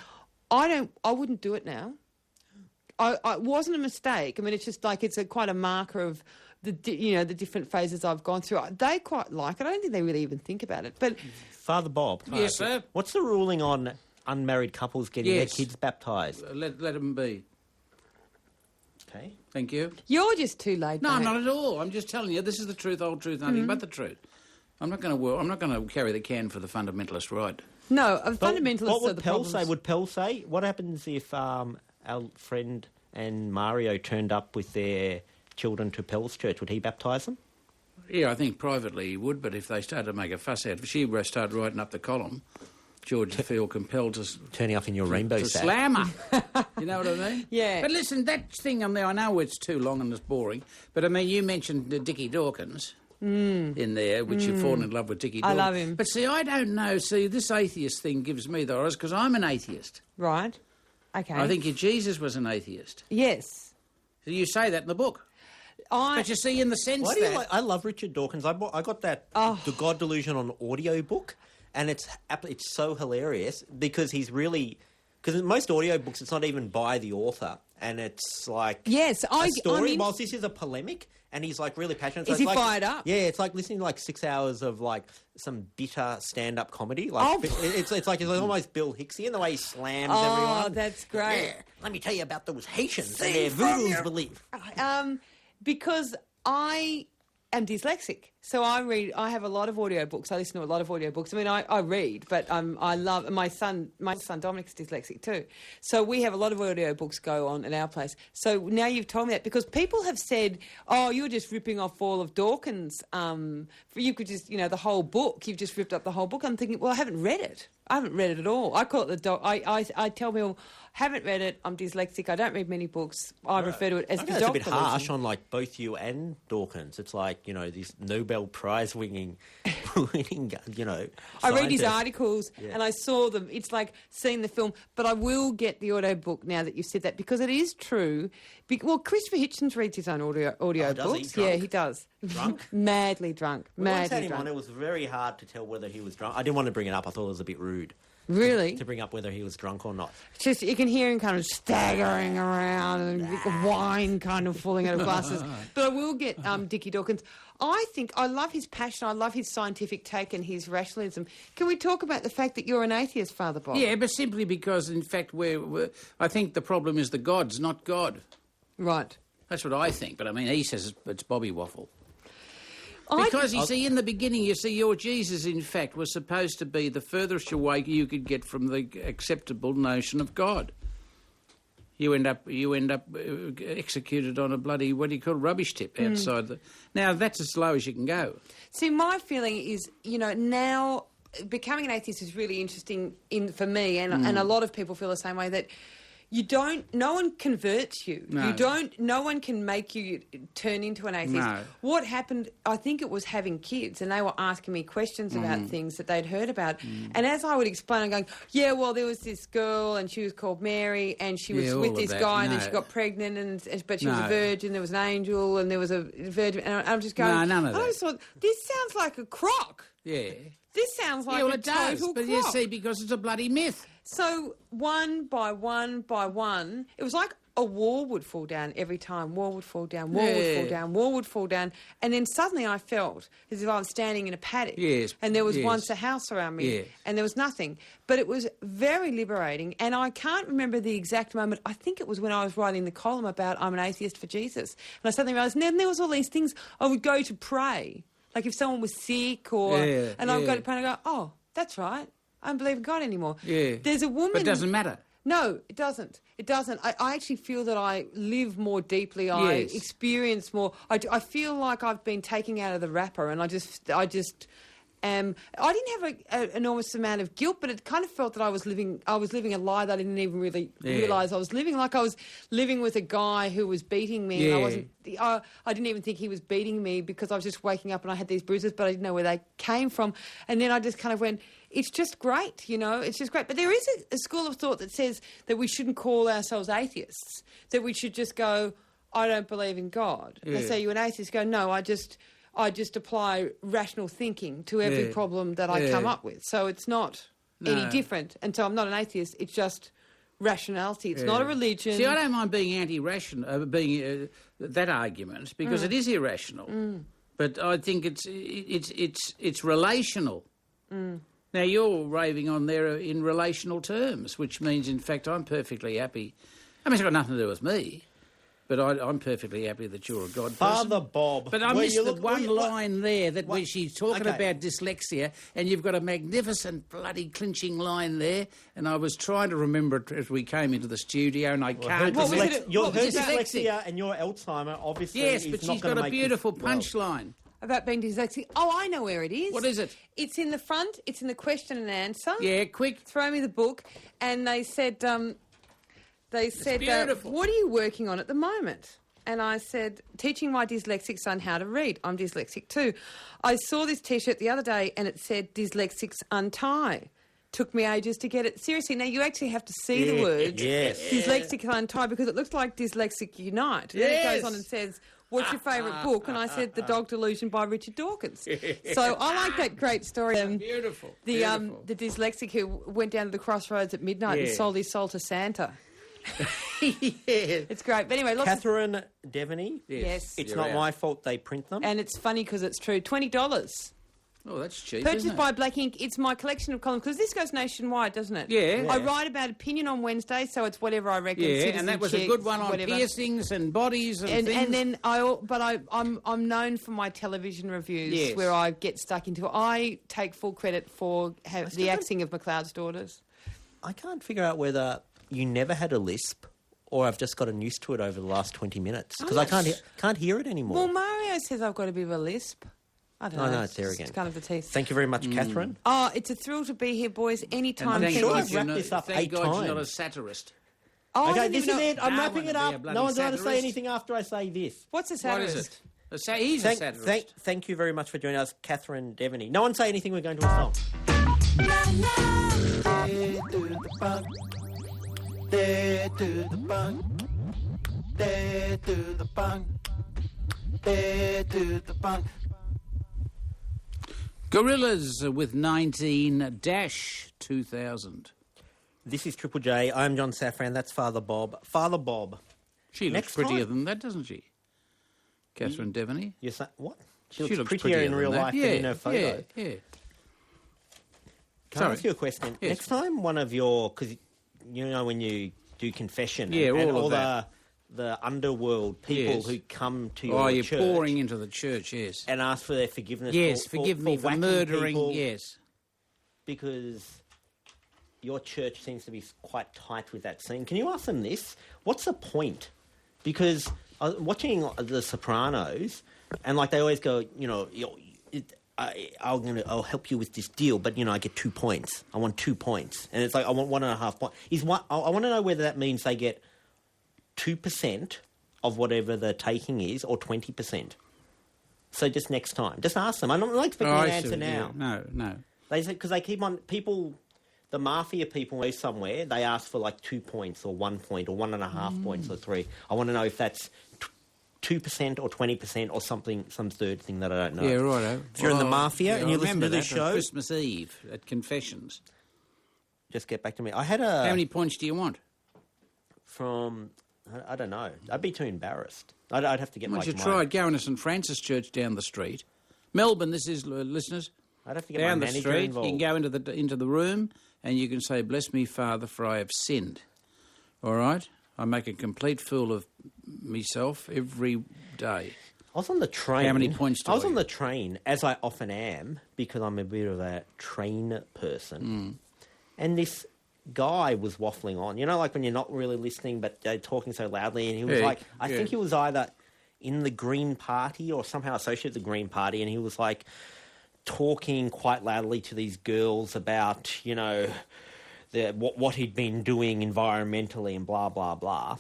[SPEAKER 4] I wouldn't do it now. It wasn't a mistake. It's just it's quite a marker of the different phases I've gone through. They quite like it. I don't think they really even think about it. But
[SPEAKER 2] Father Bob.
[SPEAKER 3] Yes, sir.
[SPEAKER 2] What's the ruling on unmarried couples getting their kids baptised?
[SPEAKER 3] Let them be.
[SPEAKER 2] Okay.
[SPEAKER 3] Thank you.
[SPEAKER 4] you're just too laid
[SPEAKER 3] No,
[SPEAKER 4] back.
[SPEAKER 3] I'm not at all. I'm just telling you, this is the truth, whole truth, nothing but the truth. I'm not going to carry the can for the fundamentalist right.
[SPEAKER 4] No,
[SPEAKER 2] But
[SPEAKER 4] fundamentalists
[SPEAKER 2] what
[SPEAKER 4] are
[SPEAKER 2] would
[SPEAKER 4] the
[SPEAKER 2] Pell
[SPEAKER 4] problems.
[SPEAKER 2] say? Would Pell say? What happens if our friend and Mario turned up with their children to Pell's church? Would he baptise them?
[SPEAKER 3] Yeah, I think privately he would, but if they started to make a fuss out, if she started writing up the column, George would feel compelled to...
[SPEAKER 2] Turning up in your rainbow
[SPEAKER 3] to
[SPEAKER 2] sack.
[SPEAKER 3] slam her. You know what I mean?
[SPEAKER 4] Yeah.
[SPEAKER 3] But listen, that thing on there, I know it's too long and it's boring, but you mentioned Dickie Dawkins in there, which you've fallen in love with Dickie Dawkins.
[SPEAKER 4] I love him.
[SPEAKER 3] But see, I don't know. See, this atheist thing gives me the horrors because I'm an atheist.
[SPEAKER 4] Right. Okay.
[SPEAKER 3] I think Jesus was an atheist.
[SPEAKER 4] Yes.
[SPEAKER 3] So you say that in the book. But you see, in the sense
[SPEAKER 2] Why do you
[SPEAKER 3] that...
[SPEAKER 2] like? I love Richard Dawkins. I got that The God Delusion on audio book, and it's so hilarious because he's really Because most audiobooks, it's not even by the author, and it's like
[SPEAKER 4] Yes,
[SPEAKER 2] a story.
[SPEAKER 4] mean,
[SPEAKER 2] Whilst this is a polemic, and he's like really passionate. So
[SPEAKER 4] Is
[SPEAKER 2] it's
[SPEAKER 4] he
[SPEAKER 2] like,
[SPEAKER 4] fired up?
[SPEAKER 2] Yeah, it's like listening to like 6 hours of like some bitter stand-up comedy. Like it's like almost Bill Hicksy the way he slams everyone.
[SPEAKER 4] Oh, that's great.
[SPEAKER 2] Yeah, let me tell you about those Haitians and their voodoo's belief.
[SPEAKER 4] Because I am dyslexic, so I have a lot of audiobooks. I listen to a lot of audiobooks. I mean, I read, but I love my son Dominic's dyslexic too. So we have a lot of audiobooks go on at our place. So now you've told me that, because people have said, "Oh, you're just ripping off all of Dawkins. You could just, the whole book. You've just ripped up the whole book." I'm thinking, well, I haven't read it. I haven't read it at all. I call it I tell people, haven't read it. I'm dyslexic. I don't read many books. I refer to it as the
[SPEAKER 2] That's
[SPEAKER 4] dog
[SPEAKER 2] a bit
[SPEAKER 4] delusion.
[SPEAKER 2] harsh on like both you and Dawkins. It's like these Nobel Prize winning,
[SPEAKER 4] I read his
[SPEAKER 2] scientists.
[SPEAKER 4] articles and I saw them. It's like seeing the film. But I will get the audiobook now that you said that, because it is true. Well, Christopher Hitchens reads his own audio
[SPEAKER 2] does he?
[SPEAKER 4] books.
[SPEAKER 2] Drunk?
[SPEAKER 4] Yeah, he does.
[SPEAKER 2] Drunk?
[SPEAKER 4] Madly drunk.
[SPEAKER 2] We once had
[SPEAKER 4] Madly
[SPEAKER 2] him on.
[SPEAKER 4] drunk.
[SPEAKER 2] It was very hard to tell whether he was drunk. I didn't want to bring it up. I thought it was a bit rude.
[SPEAKER 4] Really?
[SPEAKER 2] To bring up whether he was drunk or not.
[SPEAKER 4] It's just, you can hear him kind of staggering around and wine kind of falling out of glasses. But I will get Dickie Dawkins. I think I love his passion. I love his scientific take and his rationalism. Can we talk about the fact that you're an atheist, Father Bob?
[SPEAKER 3] Yeah, but simply because, in fact, I think the problem is the gods, not God.
[SPEAKER 4] Right.
[SPEAKER 3] That's what I think. But, I mean, he says it's Bobby Waffle. Because, you see, in the beginning, your Jesus, in fact, was supposed to be the furthest away you could get from the acceptable notion of God. You end up executed on a bloody, what do you call it, rubbish tip outside the... Now, that's as low as you can go.
[SPEAKER 4] See, my feeling is, now becoming an atheist is really interesting for me, and a lot of people feel the same way, that no one converts you.
[SPEAKER 3] No.
[SPEAKER 4] No one can make you turn into an atheist.
[SPEAKER 3] No.
[SPEAKER 4] What happened, I think it was having kids, and they were asking me questions about things that they'd heard about. And as I would explain, I'm going, yeah, well, there was this girl, and she was called Mary, and she was with this guy, and then she got pregnant, but she was a virgin, there was an angel, and there was a virgin, and I'm just going,
[SPEAKER 3] none of that.
[SPEAKER 4] I just thought, this sounds like a crock.
[SPEAKER 3] Yeah.
[SPEAKER 4] This sounds like
[SPEAKER 3] well,
[SPEAKER 4] a
[SPEAKER 3] it does,
[SPEAKER 4] total
[SPEAKER 3] but
[SPEAKER 4] crock.
[SPEAKER 3] you see, because it's a bloody myth.
[SPEAKER 4] So one by one by one, it was like a wall would fall down every time. Wall would fall down, wall would fall down, wall would fall down. And then suddenly I felt as if I was standing in a paddock.
[SPEAKER 3] Yes.
[SPEAKER 4] And there was once a house around me and there was nothing. But it was very liberating. And I can't remember the exact moment. I think it was when I was writing the column about I'm an atheist for Jesus. And I suddenly realised, and then there was all these things I would go to pray. Like if someone was sick or... and I would go to pray and I go, oh, that's right. I don't believe in God anymore.
[SPEAKER 3] Yeah.
[SPEAKER 4] There's a woman...
[SPEAKER 3] But it doesn't matter.
[SPEAKER 4] No, it doesn't. It doesn't. I actually feel that I live more deeply. I experience more. I feel like I've been taken out of the wrapper, and I just I didn't have an enormous amount of guilt, but it kind of felt that I was living a lie that I didn't even really realise I was living. Like I was living with a guy who was beating me, and I didn't even think he was beating me because I was just waking up and I had these bruises, but I didn't know where they came from. And then I just kind of went, it's just great, it's just great. But there is a school of thought that says that we shouldn't call ourselves atheists, that we should just go, I don't believe in God. They say, you're an atheist. Go, no, I just apply rational thinking to every problem that I come up with. So it's not any different. And so I'm not an atheist. It's just rationality. It's not a religion.
[SPEAKER 3] See, I don't mind being anti-rational, that argument, because it is irrational. But I think it's relational. Now, you're raving on there in relational terms, which means, in fact, I'm perfectly happy. I mean, it's got nothing to do with me, but I'm perfectly happy that you're a God person.
[SPEAKER 2] Father Bob.
[SPEAKER 3] But I missed the one line there where she's talking about dyslexia, and you've got a magnificent bloody clinching line there, and I was trying to remember it as we came into the studio, and I can't remember.
[SPEAKER 2] Your dyslexia and your Alzheimer, obviously,
[SPEAKER 3] yes, but she's got a beautiful punchline.
[SPEAKER 4] About being dyslexic. Oh, I know where it is.
[SPEAKER 3] What is it?
[SPEAKER 4] It's in the front. It's in the question and answer.
[SPEAKER 3] Yeah, quick.
[SPEAKER 4] Throw me the book. And they said, what are you working on at the moment? And I said, teaching my dyslexic son how to read. I'm dyslexic too. I saw this T-shirt the other day and it said, Dyslexics Untie. Took me ages to get it. Seriously, now you actually have to see the word dyslexic untie because it looks like dyslexic unite. And then it goes on and says, what's your favourite book? And I said The Dog Delusion by Richard Dawkins. So I like that great story.
[SPEAKER 3] Beautiful.
[SPEAKER 4] The dyslexic who went down to the crossroads at midnight and sold his soul to Santa. It's great. But anyway,
[SPEAKER 2] Catherine Deveny.
[SPEAKER 4] Yes.
[SPEAKER 2] It's not my fault they print them.
[SPEAKER 4] And it's funny because it's true. $20.
[SPEAKER 3] Oh, that's cheap,
[SPEAKER 4] Purchased
[SPEAKER 3] isn't it?
[SPEAKER 4] by Black Ink. It's my collection of columns because this goes nationwide, doesn't it?
[SPEAKER 3] Yeah.
[SPEAKER 4] I write about opinion on Wednesday, so it's whatever I reckon.
[SPEAKER 3] Yeah, and that was a good one on piercings and bodies and things.
[SPEAKER 4] And then I'm known for my television reviews where I get stuck into it. I take full credit for the acting of McLeod's Daughters.
[SPEAKER 2] I can't figure out whether you never had a lisp or I've just gotten used to it over the last 20 minutes because I can't hear it anymore.
[SPEAKER 4] Well, Mario says I've got a bit of a lisp. I don't know.
[SPEAKER 2] Oh, no, it's there again.
[SPEAKER 4] It's kind of the teeth.
[SPEAKER 2] Thank you very much, Catherine.
[SPEAKER 4] Oh, it's a thrill to be here, boys. Anytime.
[SPEAKER 3] Thank
[SPEAKER 2] sure
[SPEAKER 3] God
[SPEAKER 2] I've wrapped this up
[SPEAKER 3] thank
[SPEAKER 2] 8
[SPEAKER 3] God
[SPEAKER 2] times.
[SPEAKER 3] you're not a satirist.
[SPEAKER 4] Oh,
[SPEAKER 2] Okay, this is it. I'm
[SPEAKER 3] No
[SPEAKER 2] wrapping
[SPEAKER 3] one
[SPEAKER 2] it
[SPEAKER 3] will be a
[SPEAKER 2] up.
[SPEAKER 3] bloody
[SPEAKER 2] No one's allowed to say
[SPEAKER 3] satirist.
[SPEAKER 2] anything after I say this.
[SPEAKER 4] What's a
[SPEAKER 3] What
[SPEAKER 4] satirist?
[SPEAKER 3] is it? He's a satirist.
[SPEAKER 2] Thank you very much for joining us, Catherine Deveny. No one say anything. We're going to a song.
[SPEAKER 5] There to the bunk. There to the bunk. There to the bunk.
[SPEAKER 3] Gorillas with 19-2000.
[SPEAKER 2] This is Triple J. I'm John Safran. That's Father Bob. Father Bob.
[SPEAKER 3] She looks
[SPEAKER 2] Next
[SPEAKER 3] prettier
[SPEAKER 2] time-
[SPEAKER 3] than that, doesn't she? Catherine Deveny.
[SPEAKER 2] You're saying what? She
[SPEAKER 3] She
[SPEAKER 2] looks
[SPEAKER 3] looks
[SPEAKER 2] prettier in
[SPEAKER 3] than
[SPEAKER 2] real
[SPEAKER 3] that.
[SPEAKER 2] life than in her photo.
[SPEAKER 3] Yeah.
[SPEAKER 2] Can I ask you a question?
[SPEAKER 3] Yes.
[SPEAKER 2] Next time one of your... Because, you know, when you do confession...
[SPEAKER 3] Yeah,
[SPEAKER 2] and
[SPEAKER 3] all of
[SPEAKER 2] all
[SPEAKER 3] that.
[SPEAKER 2] the underworld people
[SPEAKER 3] Yes.
[SPEAKER 2] who come to your
[SPEAKER 3] Oh, you're
[SPEAKER 2] church
[SPEAKER 3] pouring into the church, yes.
[SPEAKER 2] and ask for their forgiveness.
[SPEAKER 3] Yes, forgive me for
[SPEAKER 2] whacking
[SPEAKER 3] murdering,
[SPEAKER 2] people
[SPEAKER 3] yes.
[SPEAKER 2] Because your church seems to be quite tight with that scene. Can you ask them this? What's the point? Because I was watching The Sopranos, and like they always go, you know, I'll help you with this deal, but you know, I get 2 points. I want 2 points, and it's like I want 1.5 points. I want to know whether that means they get 2% of whatever the taking is, or 20%. So just next time, just ask them. I'm not expecting an answer now.
[SPEAKER 3] Yeah. No.
[SPEAKER 2] They say because they keep on people. The mafia people go somewhere, they ask for like 2 points or 1 point or 1.5 points or 3. I want to know if that's 2% or 20% or something, some third thing that I don't know.
[SPEAKER 3] Yeah, righto.
[SPEAKER 2] If you're in the mafia and you listen to this
[SPEAKER 3] that
[SPEAKER 2] show,
[SPEAKER 3] on Christmas Eve at Confessions.
[SPEAKER 2] just get back to me. I had a...
[SPEAKER 3] How many points do you want?
[SPEAKER 2] From... I don't know. I'd be too embarrassed. I'd have to get
[SPEAKER 3] Why
[SPEAKER 2] like
[SPEAKER 3] don't you
[SPEAKER 2] my...
[SPEAKER 3] try going to St Francis Church down the street? Melbourne, this is, listeners.
[SPEAKER 2] I'd have to get
[SPEAKER 3] Down
[SPEAKER 2] my
[SPEAKER 3] the
[SPEAKER 2] manager
[SPEAKER 3] street,
[SPEAKER 2] involved.
[SPEAKER 3] you can go into the room and you can say, "Bless me, Father, for I have sinned." All right? I make a complete fool of myself every day.
[SPEAKER 2] I was on the train.
[SPEAKER 3] How many points do
[SPEAKER 2] I was
[SPEAKER 3] I
[SPEAKER 2] on
[SPEAKER 3] get?
[SPEAKER 2] the train, as I often am, because I'm a bit of a train person. And this guy was waffling on. You know, like when you're not really listening, but they're talking so loudly. And he was like, I think he was either in the Green Party or somehow associated with the Green Party. And he was like talking quite loudly to these girls about, you know, what he'd been doing environmentally and blah, blah, blah.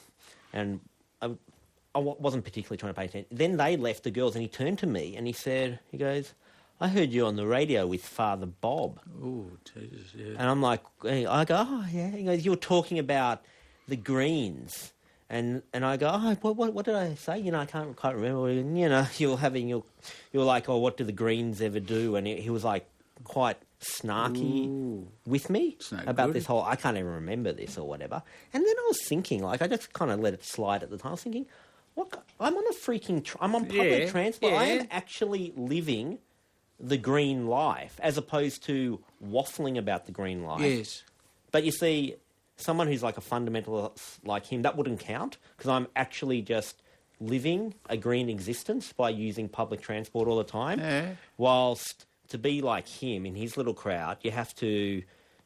[SPEAKER 2] And I wasn't particularly trying to pay attention. Then they left, the girls, and he turned to me and he goes, "I heard you on the radio with Father Bob."
[SPEAKER 3] Oh, Jesus, yeah.
[SPEAKER 2] And I'm like, I go, "Oh, yeah." He goes, "You were talking about the Greens." And I go, "Oh, what did I say? You know, I can't quite remember. You know, you were like, oh, what do the Greens ever do?" And he was like quite snarky with me about
[SPEAKER 3] good.
[SPEAKER 2] this whole, I can't even remember this or whatever. And then I was thinking, like, I just kind of let it slide at the time. I was thinking, I'm on a freaking, I'm on public transport. I am actually living the green life as opposed to waffling about the green life.
[SPEAKER 3] Yes.
[SPEAKER 2] But you see, someone who's like a fundamentalist like him, that wouldn't count because I'm actually just living a green existence by using public transport all the time.
[SPEAKER 3] Yeah.
[SPEAKER 2] Whilst to be like him in his little crowd, you have to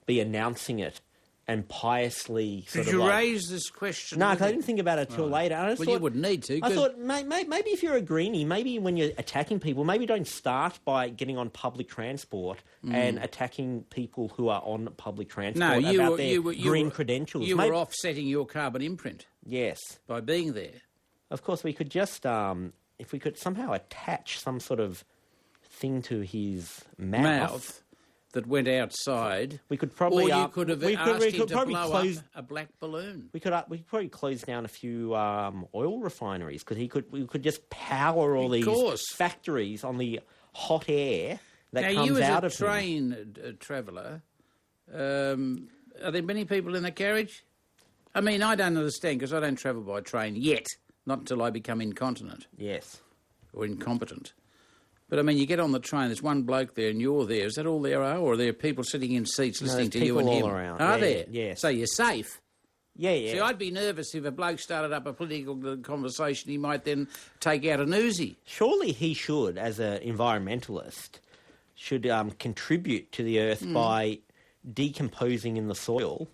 [SPEAKER 2] be announcing it and piously sort
[SPEAKER 3] Did
[SPEAKER 2] of
[SPEAKER 3] you
[SPEAKER 2] like...
[SPEAKER 3] raise this question?
[SPEAKER 2] No,
[SPEAKER 3] with
[SPEAKER 2] because I
[SPEAKER 3] him?
[SPEAKER 2] didn't think about it till later. I just
[SPEAKER 3] Well,
[SPEAKER 2] thought,
[SPEAKER 3] you wouldn't need to.
[SPEAKER 2] I
[SPEAKER 3] 'cause-
[SPEAKER 2] thought, maybe if you're a greenie, maybe when you're attacking people, maybe don't start by getting on public transport and attacking people who are on public transport
[SPEAKER 3] no, you
[SPEAKER 2] about
[SPEAKER 3] were,
[SPEAKER 2] their
[SPEAKER 3] you were,
[SPEAKER 2] green
[SPEAKER 3] were,
[SPEAKER 2] credentials.
[SPEAKER 3] You
[SPEAKER 2] Maybe-
[SPEAKER 3] were offsetting your carbon imprint
[SPEAKER 2] Yes.
[SPEAKER 3] by being there.
[SPEAKER 2] Of course, we could just, if we could somehow attach some sort of thing to his mouth.
[SPEAKER 3] that went outside.
[SPEAKER 2] We could probably...
[SPEAKER 3] Or you could have asked him to blow
[SPEAKER 2] close,
[SPEAKER 3] up a black balloon.
[SPEAKER 2] We could probably close down a few oil refineries because we could just power all these factories on the hot air that comes out of
[SPEAKER 3] Now, you as a train traveller, are there many people in the carriage? I mean, I don't understand because I don't travel by train yet, not until I become incontinent.
[SPEAKER 2] Yes.
[SPEAKER 3] Or incompetent. But, I mean, you get on the train, there's one bloke there and you're there. Is that all there are? Or are there people sitting in seats listening to you and him?
[SPEAKER 2] All around.
[SPEAKER 3] Are there?
[SPEAKER 2] Yeah.
[SPEAKER 3] So you're safe?
[SPEAKER 2] Yeah.
[SPEAKER 3] See, I'd be nervous if a bloke started up a political conversation, he might then take out an Uzi.
[SPEAKER 2] Surely he should, as an environmentalist, should contribute to the earth by decomposing in the soil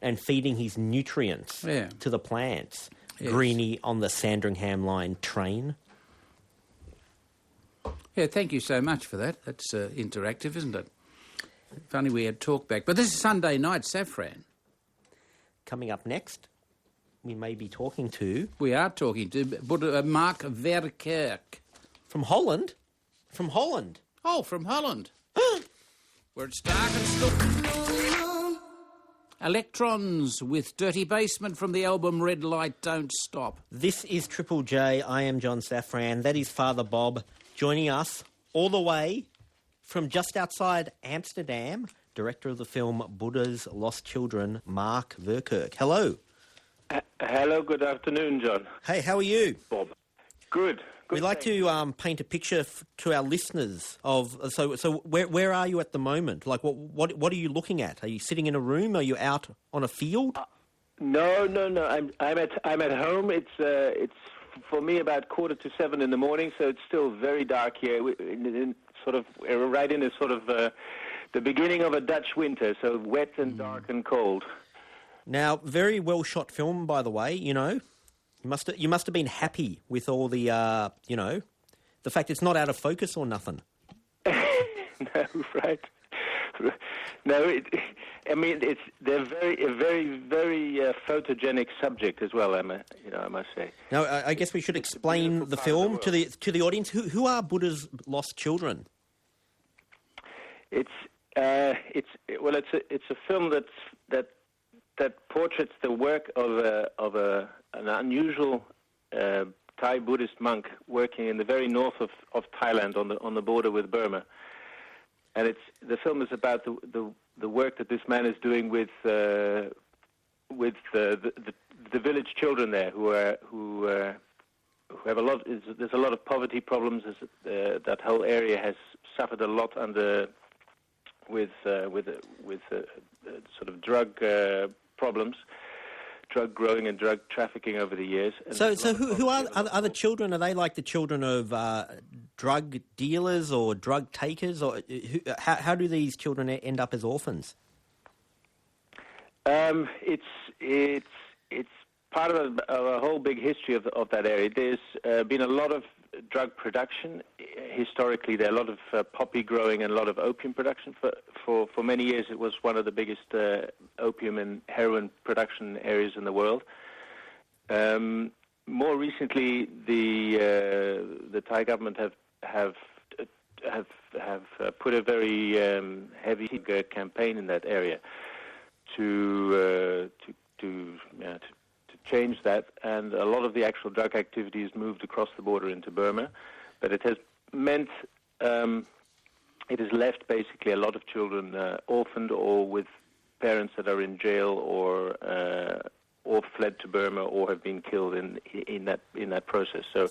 [SPEAKER 2] and feeding his nutrients to the plants. Yes. Greenie on the Sandringham Line train.
[SPEAKER 3] Yeah, thank you so much for that. That's interactive, isn't it? If only we had talk back. But this is Sunday Night Safran.
[SPEAKER 2] Coming up next, we may be talking to...
[SPEAKER 3] We are talking to Mark Verkerk.
[SPEAKER 2] From Holland? From Holland?
[SPEAKER 3] Oh, from Holland. Where it's dark and still. Electrons with Dirty Basement from the album Red Light Don't Stop.
[SPEAKER 2] This is Triple J. I am John Safran. That is Father Bob. Joining us all the way from just outside Amsterdam, director of the film Buddha's Lost Children, Mark Verkerk. Hello.
[SPEAKER 6] Hello, good afternoon, John.
[SPEAKER 2] Hey, how are you?
[SPEAKER 6] Bob. Good.
[SPEAKER 2] We'd like to paint a picture to our listeners of... So where are you at the moment? Like, what are you looking at? Are you sitting in a room? Are you out on a field?
[SPEAKER 6] No. I'm at home. It's for me about 6:45 in the morning, so it's still very dark here. Right in the sort of the beginning of a Dutch winter, so wet and dark and cold.
[SPEAKER 2] Now, very well shot film, by the way. You know, you must have been happy with all the the fact it's not out of focus or nothing.
[SPEAKER 6] No, right. No, they're a very photogenic subject as well. I must say.
[SPEAKER 2] Now, I guess we should explain the film to the audience. Who are Buddha's Lost Children?
[SPEAKER 6] It's a film that portraits the work of an unusual Thai Buddhist monk working in the very north of Thailand on the border with Burma. And the film is about the work that this man is doing with the village children there who have a lot. There's a lot of poverty problems. That whole area has suffered a lot with sort of drug problems, drug growing and drug trafficking over the years. And
[SPEAKER 2] so who are the children? Are they like the children of drug dealers or drug takers, or how do these children end up as orphans?
[SPEAKER 6] It's part of a whole big history of that area. There's been a lot of drug production historically. There are a lot of poppy growing and a lot of opium production. For many years, it was one of the biggest opium and heroin production areas in the world. More recently, the Thai government have put a very heavy campaign in that area to change that, and a lot of the actual drug activities moved across the border into Burma, but it has meant it has left basically a lot of children orphaned or with parents that are in jail or fled to Burma or have been killed in that process. So,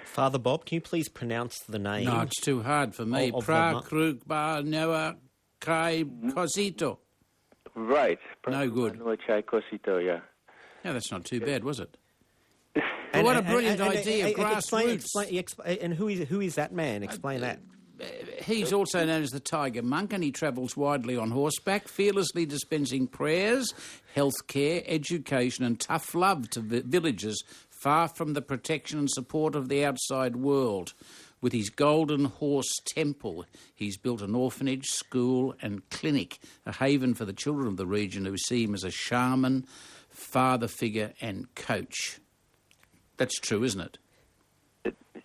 [SPEAKER 2] Father Bob, can you please pronounce the name?
[SPEAKER 3] No, it's too hard for me. Prakruk Ba Noa Kai Kosito.
[SPEAKER 6] Right.
[SPEAKER 3] No good.
[SPEAKER 6] Noa Chai Kosito, yeah.
[SPEAKER 3] Yeah, that's not too bad, was it? Well, what a brilliant idea, grassroots.
[SPEAKER 2] And who is that man? Explain that.
[SPEAKER 3] He's also known as the Tiger Monk, and he travels widely on horseback, fearlessly dispensing prayers, health care, education and tough love to villagers far from the protection and support of the outside world. With his Golden Horse Temple, he's built an orphanage, school and clinic, a haven for the children of the region who see him as a shaman, father figure and coach. That's true, isn't it?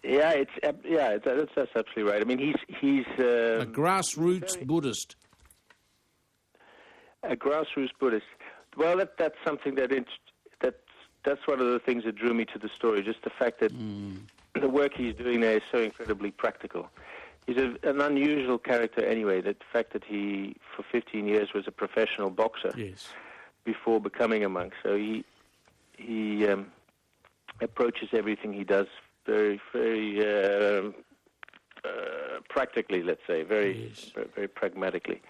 [SPEAKER 6] That's absolutely right. I mean, he's
[SPEAKER 3] a grassroots Buddhist.
[SPEAKER 6] A grassroots Buddhist. Well, that's something that's one of the things that drew me to the story. Just the fact that the work he's doing there is so incredibly practical. He's an unusual character anyway. The fact that he, for 15 years, was a professional boxer before becoming a monk. So he approaches everything he does very, very practically, let's say, very, very pragmatically.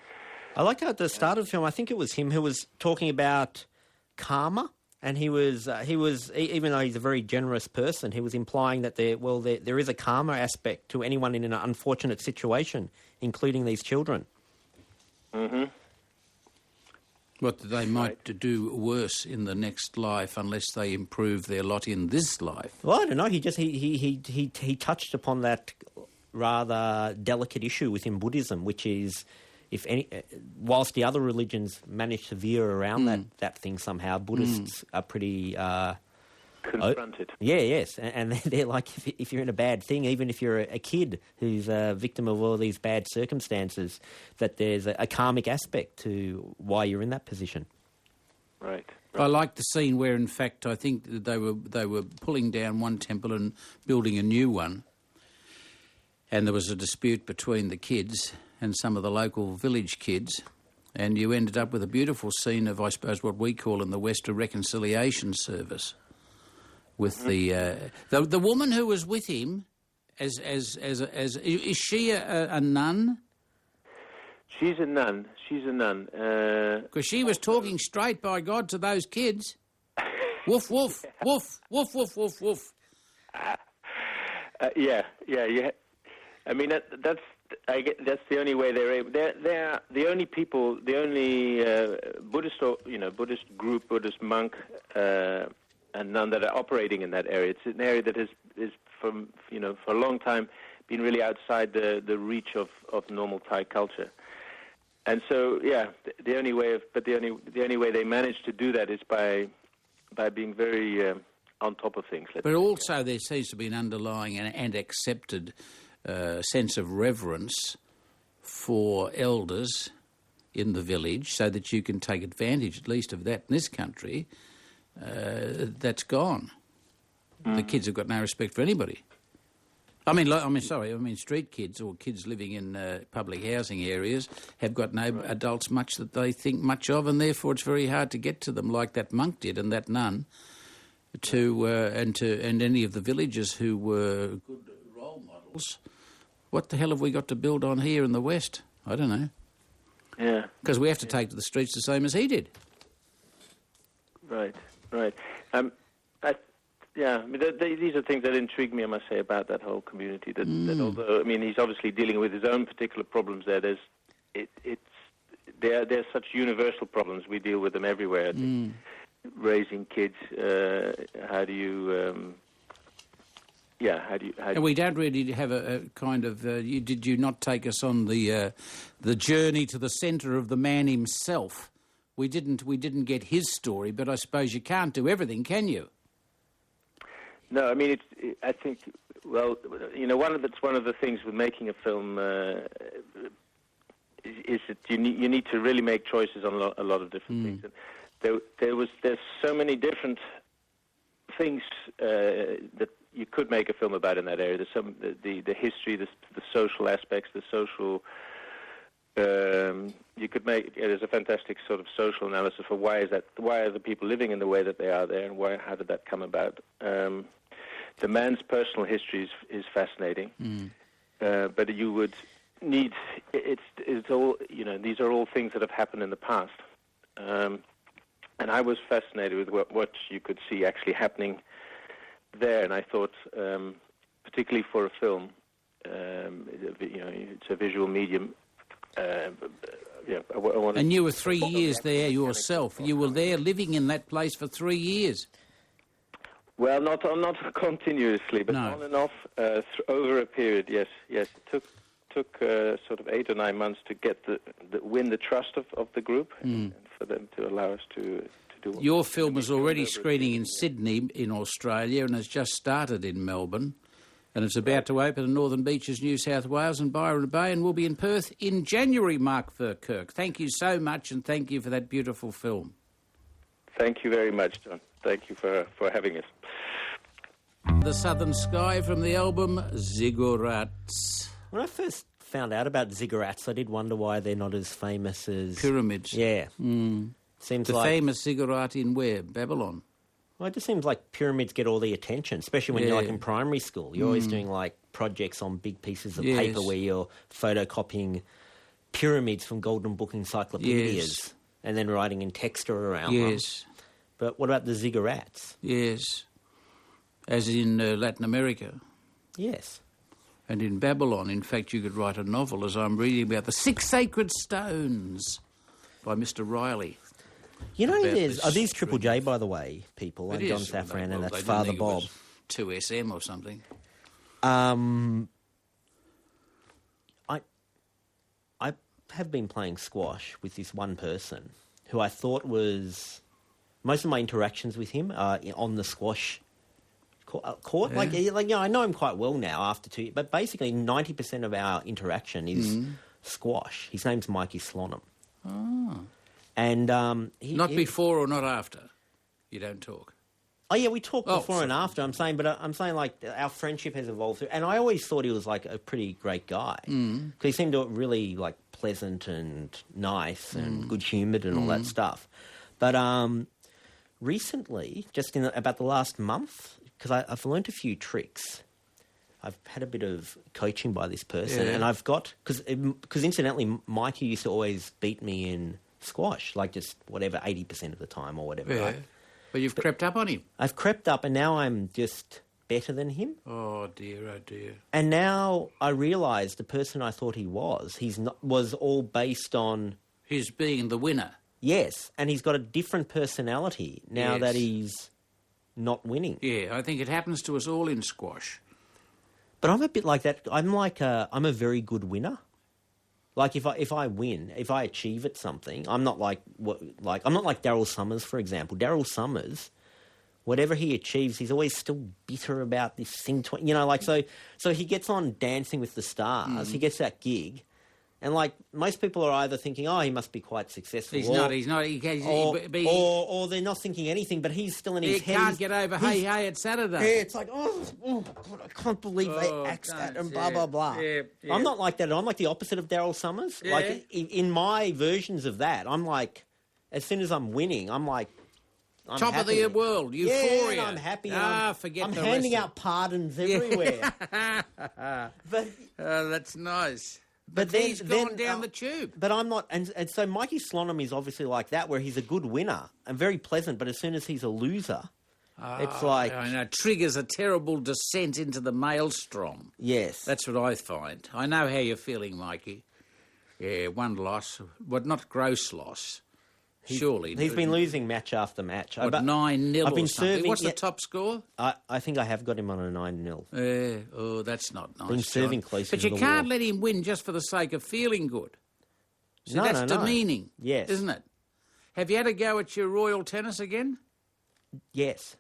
[SPEAKER 2] I like how at the start of the film, I think it was him who was talking about karma, and he was even though he's a very generous person, he was implying that there is a karma aspect to anyone in an unfortunate situation, including these children. Mm-hmm.
[SPEAKER 3] What they might do worse in the next life unless they improve their lot in this life.
[SPEAKER 2] Well, I don't know. He touched upon that rather delicate issue within Buddhism, which is, whilst the other religions manage to veer around that thing somehow, Buddhists are pretty
[SPEAKER 6] confronted.
[SPEAKER 2] Yes, and they're like, if you're in a bad thing, even if you're a kid who's a victim of all these bad circumstances, that there's a karmic aspect to why you're in that position.
[SPEAKER 6] Right.
[SPEAKER 3] I like the scene where, in fact, I think that they were pulling down one temple and building a new one, and there was a dispute between the kids and some of the local village kids, and you ended up with a beautiful scene of, I suppose, what we call in the West a reconciliation service, with the woman who was with him, is she a nun?
[SPEAKER 6] She's a nun.
[SPEAKER 3] Because she was talking straight, by God, to those kids. Woof woof woof woof woof woof woof.
[SPEAKER 6] Yeah. I mean that's the only way they're able. They're the only people, the only Buddhist group, Buddhist monk and nun that are operating in that area. It's an area that is from for a long time been really outside the reach of normal Thai culture. And so the only way they manage to do that is by being very on top of things.
[SPEAKER 3] But also there seems to be an underlying and accepted sense of reverence for elders in the village, so that you can take advantage at least of that in this country. That's gone. The kids have got no respect for anybody. I mean, street kids or kids living in public housing areas have got no adults much that they think much of, and therefore it's very hard to get to them, like that monk did and that nun, and any of the villagers who were good role models. What the hell have we got to build on here in the West? I don't know.
[SPEAKER 6] Yeah.
[SPEAKER 3] Because we have to take to the streets the same as he did.
[SPEAKER 6] Right. These are things that intrigue me, I must say, about that whole community. That although, I mean, he's obviously dealing with his own particular problems there, there's such universal problems. We deal with them everywhere. Raising kids, how do you... And
[SPEAKER 3] we don't really have a kind of... did you not take us on the journey to the centre of the man himself? We didn't get his story, but I suppose you can't do everything, can you?
[SPEAKER 6] No, I mean, I think, well, one of the things with making a film is that you need to really make choices on a lot of different things. And there's so many different things that you could make a film about in that area. There's the history, the social aspects, the social. You could make. There's a fantastic sort of social analysis for why are the people living in the way that they are there, and how did that come about? The man's personal history is fascinating, but you would need. It's all. These are all things that have happened in the past, and I was fascinated with what you could see actually happening there, and I thought, particularly for a film, it's a visual medium.
[SPEAKER 3] And you were 3 years there yourself. You were there living in that place for 3 years.
[SPEAKER 6] Well, not continuously, but on and off over a period. Yes. It took sort of 8 or 9 months to get win the trust of the group, and for them to allow us to do.
[SPEAKER 3] Your film was already screening in Sydney, in Australia, and has just started in Melbourne. And it's about to open in Northern Beaches, New South Wales and Byron Bay, and will be in Perth in January, Mark Verkerk. Thank you so much, and thank you for that beautiful film.
[SPEAKER 6] Thank you very much, John. Thank you for having us.
[SPEAKER 3] The Southern Sky from the album Ziggurats.
[SPEAKER 2] When I first found out about ziggurats, I did wonder why they're not as famous as...
[SPEAKER 3] Pyramids.
[SPEAKER 2] Yeah. Seems
[SPEAKER 3] The
[SPEAKER 2] like...
[SPEAKER 3] famous ziggurat in where? Babylon.
[SPEAKER 2] Well, it just seems like pyramids get all the attention, especially when you're like in primary school. You're always doing like projects on big pieces of paper where you're photocopying pyramids from Golden Book encyclopedias and then writing in texture around them. But what about the ziggurats?
[SPEAKER 3] Yes. As in Latin America.
[SPEAKER 2] Yes.
[SPEAKER 3] And in Babylon, in fact, you could write a novel, as I'm reading about the 6 Sacred Stones by Mr. Riley.
[SPEAKER 2] You know, are these Triple J, by the way, people? I'm John Safran, and that's Father Bob.
[SPEAKER 3] 2SM or something.
[SPEAKER 2] I have been playing squash with this one person who I thought was... Most of my interactions with him are on the squash court. Yeah. I know him quite well now after 2 years, but basically 90% of our interaction is squash. His name's Mikey Slonham.
[SPEAKER 3] Oh.
[SPEAKER 2] And
[SPEAKER 3] not before or not after? You don't talk?
[SPEAKER 2] Oh, yeah, we talk before and after, I'm saying, but I'm saying, like, our friendship has evolved. And I always thought he was, like, a pretty great guy. Because he seemed to really, like, pleasant and nice and good-humoured and all that stuff. But recently, just in about the last month, because I've learnt a few tricks. I've had a bit of coaching by this person, and I've got... Because incidentally, Mikey used to always beat me in squash, like just whatever, 80% of the time or whatever, right?
[SPEAKER 3] But you've crept up on him.
[SPEAKER 2] I've crept up, and now I'm just better than him.
[SPEAKER 3] Oh, dear, oh, dear.
[SPEAKER 2] And now I realise the person I thought he was, was all based on...
[SPEAKER 3] His being the winner.
[SPEAKER 2] Yes, and he's got a different personality now that he's not winning.
[SPEAKER 3] Yeah, I think it happens to us all in squash.
[SPEAKER 2] But I'm a bit like that. I'm a very good winner. Like if I win, if I achieve at something, I'm not like I'm not like Daryl Summers, for example. Daryl Summers, whatever he achieves, he's always still bitter about this thing. So he gets on Dancing with the Stars. He gets that gig. And, like, most people are either thinking, oh, he must be quite successful.
[SPEAKER 3] He's not.
[SPEAKER 2] Or they're not thinking anything, but he's still in his head.
[SPEAKER 3] He can't get over, hey, it's Saturday.
[SPEAKER 2] Yeah, it's like, oh God, I can't believe they axed that and blah, blah, blah.
[SPEAKER 3] Yeah.
[SPEAKER 2] I'm not like that. I'm like the opposite of Daryl Summers.
[SPEAKER 3] Yeah.
[SPEAKER 2] Like, in my versions of that, I'm like, as soon as I'm winning, I'm like, I'm
[SPEAKER 3] top
[SPEAKER 2] happy.
[SPEAKER 3] of the world, euphoria.
[SPEAKER 2] Yeah, I'm happy.
[SPEAKER 3] Forget
[SPEAKER 2] I'm
[SPEAKER 3] the
[SPEAKER 2] handing
[SPEAKER 3] rest
[SPEAKER 2] out pardons everywhere. But
[SPEAKER 3] that's nice.
[SPEAKER 2] But
[SPEAKER 3] he's gone down the tube.
[SPEAKER 2] But I'm not... And so Mikey Slonham is obviously like that, where he's a good winner and very pleasant, but as soon as he's a loser, it's like...
[SPEAKER 3] I know, triggers a terrible descent into the maelstrom.
[SPEAKER 2] Yes.
[SPEAKER 3] That's what I find. I know how you're feeling, Mikey. Yeah, one loss, but not gross loss. Surely.
[SPEAKER 2] He's been losing match after match.
[SPEAKER 3] 9-0
[SPEAKER 2] I've been
[SPEAKER 3] or something.
[SPEAKER 2] serving...
[SPEAKER 3] What's the top score?
[SPEAKER 2] I think I have got him on a 9-0.
[SPEAKER 3] Yeah. Oh, that's not nice.
[SPEAKER 2] Been serving closer
[SPEAKER 3] But
[SPEAKER 2] to
[SPEAKER 3] you
[SPEAKER 2] the
[SPEAKER 3] can't
[SPEAKER 2] wall.
[SPEAKER 3] let him win just for the sake of feeling good. See,
[SPEAKER 2] No,
[SPEAKER 3] that's
[SPEAKER 2] no.
[SPEAKER 3] demeaning.
[SPEAKER 2] Yes.
[SPEAKER 3] Isn't it? Have you had a go at your Royal Tennis again?
[SPEAKER 2] Yes.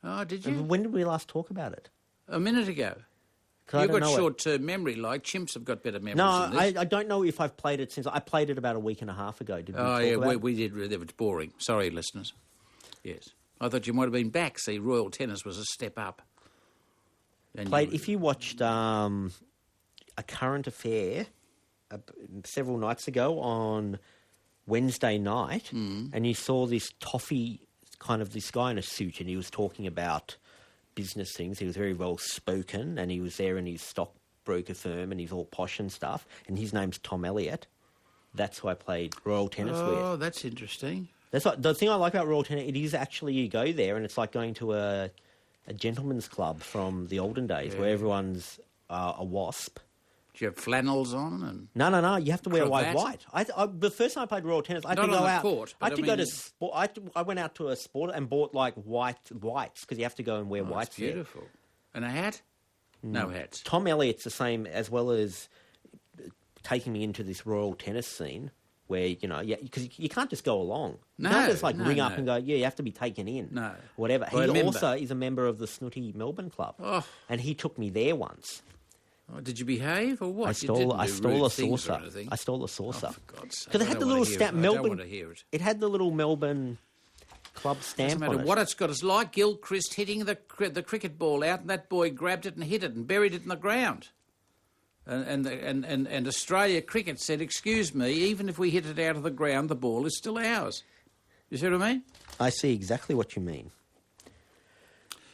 [SPEAKER 3] Oh, did you?
[SPEAKER 2] When did we last talk about it?
[SPEAKER 3] A minute ago.
[SPEAKER 2] 'Cause I
[SPEAKER 3] You've
[SPEAKER 2] don't
[SPEAKER 3] got
[SPEAKER 2] know
[SPEAKER 3] short-term memory, like chimps have got better memories
[SPEAKER 2] No,
[SPEAKER 3] than this.
[SPEAKER 2] I don't know if I've played it since... I played it about a week and a half ago. Did we talk about it?
[SPEAKER 3] We did. It was boring. Sorry, listeners. Yes. I thought you might have been back. See, Royal Tennis was a step up. And
[SPEAKER 2] If you watched A Current Affair several nights ago on Wednesday night, and you saw this toffee, kind of this guy in a suit, and he was talking about business things. He was very well spoken, and he was there in his stockbroker firm, and he's all posh and stuff. And his name's Tom Elliott. That's who I played Royal Tennis with.
[SPEAKER 3] Oh, that's interesting.
[SPEAKER 2] That's what, the thing I like about Royal Tennis. It is actually, you go there, and it's like going to a gentleman's club from the olden days, where everyone's a wasp.
[SPEAKER 3] Do you have flannels on? And
[SPEAKER 2] No. You have to wear
[SPEAKER 3] Cravat?
[SPEAKER 2] white. The first time I played Royal Tennis, I had
[SPEAKER 3] Not
[SPEAKER 2] to go
[SPEAKER 3] on the
[SPEAKER 2] out.
[SPEAKER 3] court,
[SPEAKER 2] I had
[SPEAKER 3] but
[SPEAKER 2] to
[SPEAKER 3] I
[SPEAKER 2] go to
[SPEAKER 3] mean-
[SPEAKER 2] sport. I went out to a sport and bought like whites because you have to go and wear whites.
[SPEAKER 3] That's beautiful. And a hat? No hats.
[SPEAKER 2] Tom Elliott's the same, as well as taking me into this Royal Tennis scene. where, because you can't just go along.
[SPEAKER 3] No,
[SPEAKER 2] you can't just ring up
[SPEAKER 3] no.
[SPEAKER 2] and go, you have to be taken in.
[SPEAKER 3] No.
[SPEAKER 2] Whatever.
[SPEAKER 3] Or
[SPEAKER 2] He also is a member of the Snooty Melbourne Club.
[SPEAKER 3] Oh.
[SPEAKER 2] And he took me there once.
[SPEAKER 3] Oh, did you behave or what?
[SPEAKER 2] I stole a saucer. I stole a saucer.
[SPEAKER 3] Oh, for God's sake.
[SPEAKER 2] Because it had the little stamp. Melbourne.
[SPEAKER 3] I don't want to hear it.
[SPEAKER 2] It had the little Melbourne Club stamp
[SPEAKER 3] Doesn't matter
[SPEAKER 2] on it.
[SPEAKER 3] what it's got. It's like Gilchrist hitting the cricket ball out, and that boy grabbed it and hit it and buried it in the ground. And Australia Cricket said, excuse me, even if we hit it out of the ground, the ball is still ours. You see what I mean?
[SPEAKER 2] I see exactly what you mean.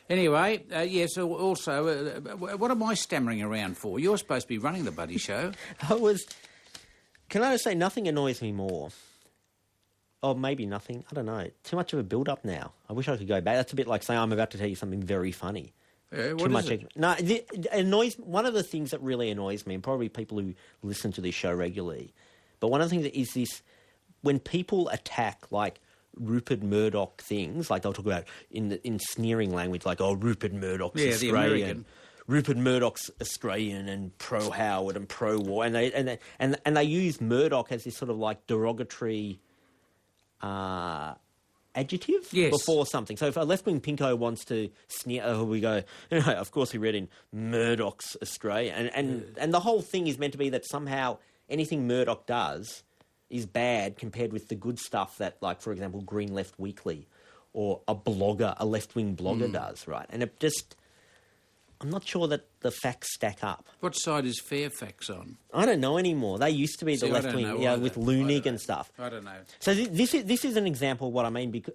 [SPEAKER 3] Anyway, so also, what am I stammering around for? You're supposed to be running the buddy show.
[SPEAKER 2] Can I just say, nothing annoys me more. Or maybe nothing, I don't know. Too much of a build-up now. I wish I could go back. That's a bit like saying I'm about to tell you something very funny.
[SPEAKER 3] What is it?
[SPEAKER 2] No, it annoys. One of the things that really annoys me, and probably people who listen to this show regularly, but one of the things is this: when people attack like Rupert Murdoch things, like they'll talk about in sneering language, like Rupert Murdoch's
[SPEAKER 3] the American.
[SPEAKER 2] Rupert Murdoch's Australian and pro Howard and pro war, and they use Murdoch as this sort of like derogatory adjective before something. So if a left-wing pinko wants to sneer, we go, of course he read in Murdoch's Australia. And the whole thing is meant to be that somehow anything Murdoch does is bad compared with the good stuff that, like, for example, Green Left Weekly or a left-wing blogger does, right? And it just... I'm not sure that the facts stack up.
[SPEAKER 3] What side is Fairfax on?
[SPEAKER 2] I don't know anymore. They used to be the left wing, with Loonig and stuff.
[SPEAKER 3] I don't know.
[SPEAKER 2] So this is an example of what I mean. Because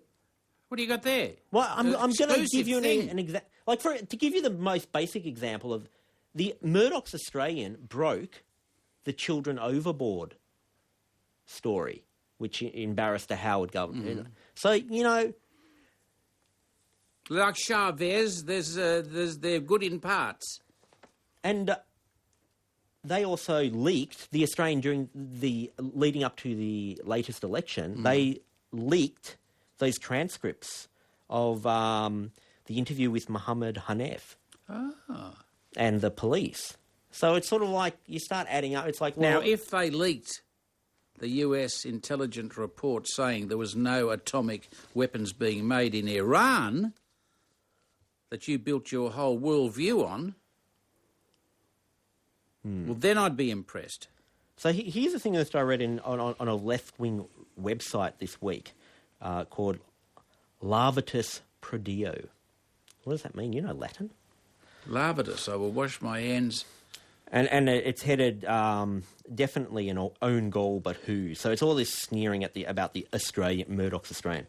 [SPEAKER 3] what do you got there?
[SPEAKER 2] Well, I'm going to give you
[SPEAKER 3] thing.
[SPEAKER 2] an example. Like to give you the most basic example of the Murdoch's Australian broke the children overboard story, which embarrassed the Howard government. So
[SPEAKER 3] like Chavez, they're good in parts.
[SPEAKER 2] And they also leaked the Australian during the leading up to the latest election. They leaked those transcripts of the interview with Mohammed Hanif and the police. So it's sort of like you start adding up. It's like, well,
[SPEAKER 3] now, if they leaked the US intelligence report saying there was no atomic weapons being made in Iran that you built your whole worldview on, well, then I'd be impressed.
[SPEAKER 2] So here's the thing that I read on a left-wing website this week called Larvatus Prodeo. What does that mean? You know Latin?
[SPEAKER 3] Larvatus, I will wash my hands.
[SPEAKER 2] And it's headed definitely an own goal, but who? So it's all this sneering about the Murdoch's Australian.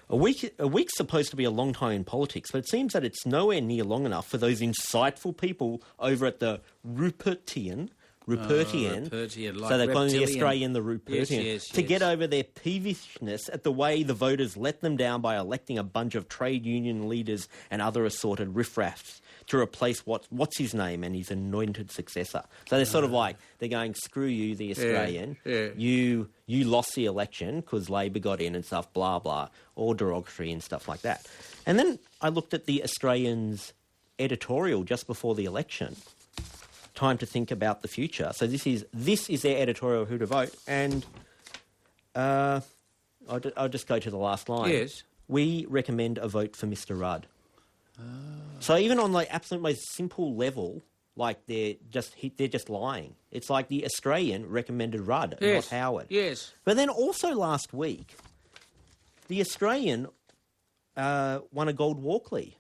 [SPEAKER 2] A week's supposed to be a long time in politics, but it seems that it's nowhere near long enough for those insightful people over at the Rupertian,
[SPEAKER 3] Rupertian, like
[SPEAKER 2] so they're calling the
[SPEAKER 3] reptilian.
[SPEAKER 2] Australian the Rupertian,
[SPEAKER 3] Yes.
[SPEAKER 2] get over their peevishness at the way the voters let them down by electing a bunch of trade union leaders and other assorted riffraffs to replace what's his name and his anointed successor. So they're sort of like, they're going, screw you, the Australian.
[SPEAKER 3] Yeah.
[SPEAKER 2] You lost the election because Labor got in and stuff, blah, blah, all derogatory and stuff like that. And then I looked at the Australian's editorial just before the election. Time to think about the future. So this is their editorial, who to vote, and I'll just go to the last line.
[SPEAKER 3] Yes.
[SPEAKER 2] We recommend a vote for Mr. Rudd. So even on like absolute most simple level, like they're just lying. It's like the Australian recommended Rudd, not Howard.
[SPEAKER 3] Yes.
[SPEAKER 2] But then also last week, the Australian won a Gold Walkley.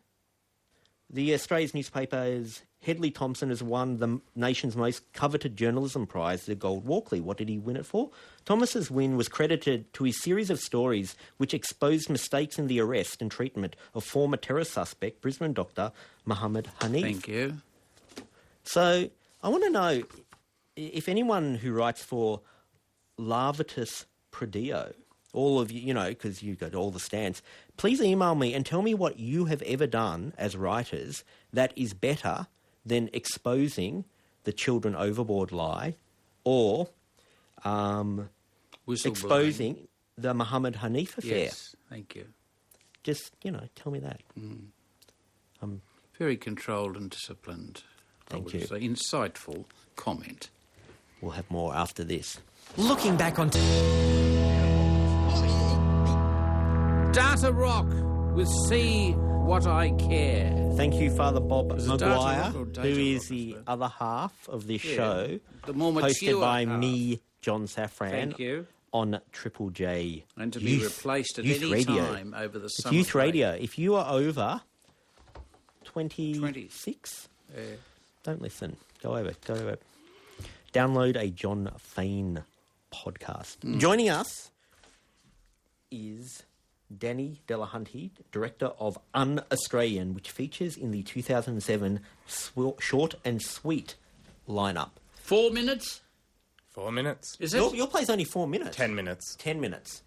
[SPEAKER 2] The Australia's newspapers, Hedley Thompson has won the nation's most coveted journalism prize, the Gold Walkley. What did he win it for? Thomas's win was credited to his series of stories which exposed mistakes in the arrest and treatment of former terror suspect, Brisbane doctor Mohammed Hanif.
[SPEAKER 3] Thank you.
[SPEAKER 2] So I want to know if anyone who writes for Larvatus Prodeo, all of you, because you go to all the stands, please email me and tell me what you have ever done as writers that is better than exposing the children overboard lie or exposing the Mohammed Hanif affair.
[SPEAKER 3] Yes, thank you.
[SPEAKER 2] Just, tell me that.
[SPEAKER 3] Very controlled and disciplined.
[SPEAKER 2] Thank
[SPEAKER 3] I would
[SPEAKER 2] you.
[SPEAKER 3] say. Insightful comment.
[SPEAKER 2] We'll have more after this.
[SPEAKER 7] Looking back on...
[SPEAKER 3] Data Rock with See What I Care.
[SPEAKER 2] Thank you, Father Bob
[SPEAKER 3] Is it Data
[SPEAKER 2] Maguire,
[SPEAKER 3] Rock or
[SPEAKER 2] who
[SPEAKER 3] Data
[SPEAKER 2] is
[SPEAKER 3] Rock,
[SPEAKER 2] the
[SPEAKER 3] I suppose?
[SPEAKER 2] other half of this
[SPEAKER 3] Yeah,
[SPEAKER 2] show,
[SPEAKER 3] the more
[SPEAKER 2] hosted
[SPEAKER 3] mature
[SPEAKER 2] by
[SPEAKER 3] half.
[SPEAKER 2] me, John Safran,
[SPEAKER 3] Thank you.
[SPEAKER 2] on Triple J.
[SPEAKER 3] And to be replaced at
[SPEAKER 2] Youth
[SPEAKER 3] any
[SPEAKER 2] radio.
[SPEAKER 3] time over the
[SPEAKER 2] It's
[SPEAKER 3] summer
[SPEAKER 2] youth
[SPEAKER 3] break.
[SPEAKER 2] radio. If you are over 26, don't listen. Go over. Download a John Fain podcast. Joining us is Danny Delahunty, director of Un-Australian, which features in the 2007 Short and Sweet lineup.
[SPEAKER 3] 4 minutes?
[SPEAKER 8] 4 minutes.
[SPEAKER 3] Is it?
[SPEAKER 2] Your play's only 4 minutes.
[SPEAKER 8] 10 minutes.
[SPEAKER 2] 10 minutes.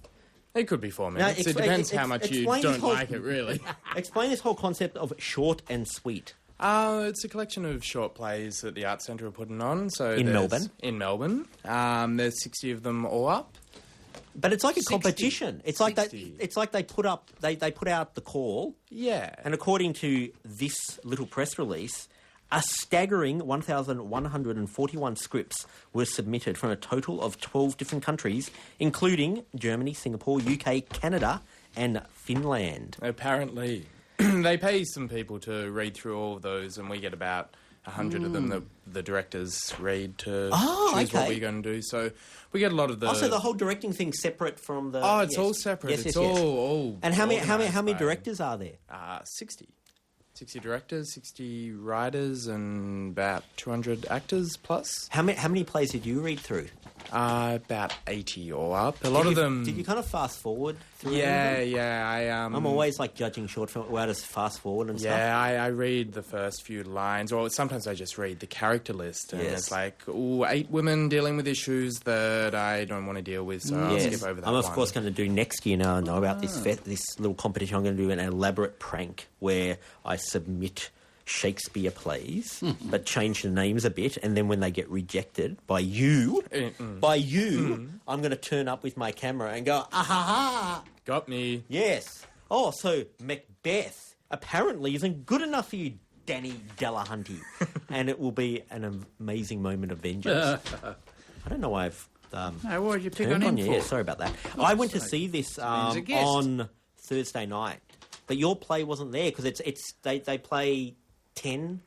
[SPEAKER 8] It could be 4
[SPEAKER 2] Now,
[SPEAKER 8] minutes. It depends how much you
[SPEAKER 2] explain this
[SPEAKER 8] don't
[SPEAKER 2] whole-
[SPEAKER 8] like it, really.
[SPEAKER 2] Explain this whole concept of short and sweet.
[SPEAKER 8] It's a collection of short plays that the Arts Centre are putting on. So
[SPEAKER 2] In Melbourne?
[SPEAKER 8] In Melbourne. There's 60 of them all up.
[SPEAKER 2] But it's like a
[SPEAKER 3] 60.
[SPEAKER 2] competition. It's like
[SPEAKER 8] 60.
[SPEAKER 2] they put out the call,
[SPEAKER 8] Yeah.
[SPEAKER 2] and according to this little press release, a staggering 1,141 scripts were submitted from a total of 12 different countries, including Germany, Singapore, UK, Canada, and Finland.
[SPEAKER 8] Apparently. They pay some people to read through all of those, and we get about 100 of them that the directors read to choose what
[SPEAKER 2] okay.
[SPEAKER 8] we're going to do. So we get a lot of the...
[SPEAKER 2] Also, the whole directing thing's separate from the...
[SPEAKER 8] Oh, it's all separate.
[SPEAKER 2] Yes,
[SPEAKER 8] It's
[SPEAKER 2] yes, yes.
[SPEAKER 8] all
[SPEAKER 2] And how many
[SPEAKER 8] organised by-
[SPEAKER 2] directors are there?
[SPEAKER 8] 60. 60 directors, 60 writers, and about 200 actors plus.
[SPEAKER 2] How many plays did you read through?
[SPEAKER 8] About 80 all up. A lot of them...
[SPEAKER 2] Did you kind of fast forward through any of
[SPEAKER 8] Yeah,
[SPEAKER 2] them?
[SPEAKER 8] yeah.
[SPEAKER 2] I'm always like judging short film where I just fast forward and stuff.
[SPEAKER 8] Yeah, I read the first few lines, or sometimes I just read the character list, and
[SPEAKER 2] Yes.
[SPEAKER 8] it's like, 8 women dealing with issues that I don't want to deal with, so I'll skip over that
[SPEAKER 2] I'm of
[SPEAKER 8] one.
[SPEAKER 2] course going to do next year. Now I know about this little competition. I'm going to do an elaborate prank where I submit Shakespeare plays, but change the names a bit, and then when they get rejected by you, I'm going to turn up with my camera and go, ah ha ha,
[SPEAKER 8] Got me.
[SPEAKER 2] yes. Oh, so Macbeth apparently isn't good enough for you, Danny Delahunty, and it will be an amazing moment of vengeance. I don't know why I've
[SPEAKER 3] No, what did you pick
[SPEAKER 2] turned
[SPEAKER 3] on him
[SPEAKER 2] you.
[SPEAKER 3] for?
[SPEAKER 2] Yeah, sorry about that. I went to see this
[SPEAKER 3] he's a guest.
[SPEAKER 2] on Thursday night, but your play wasn't there because they play 10.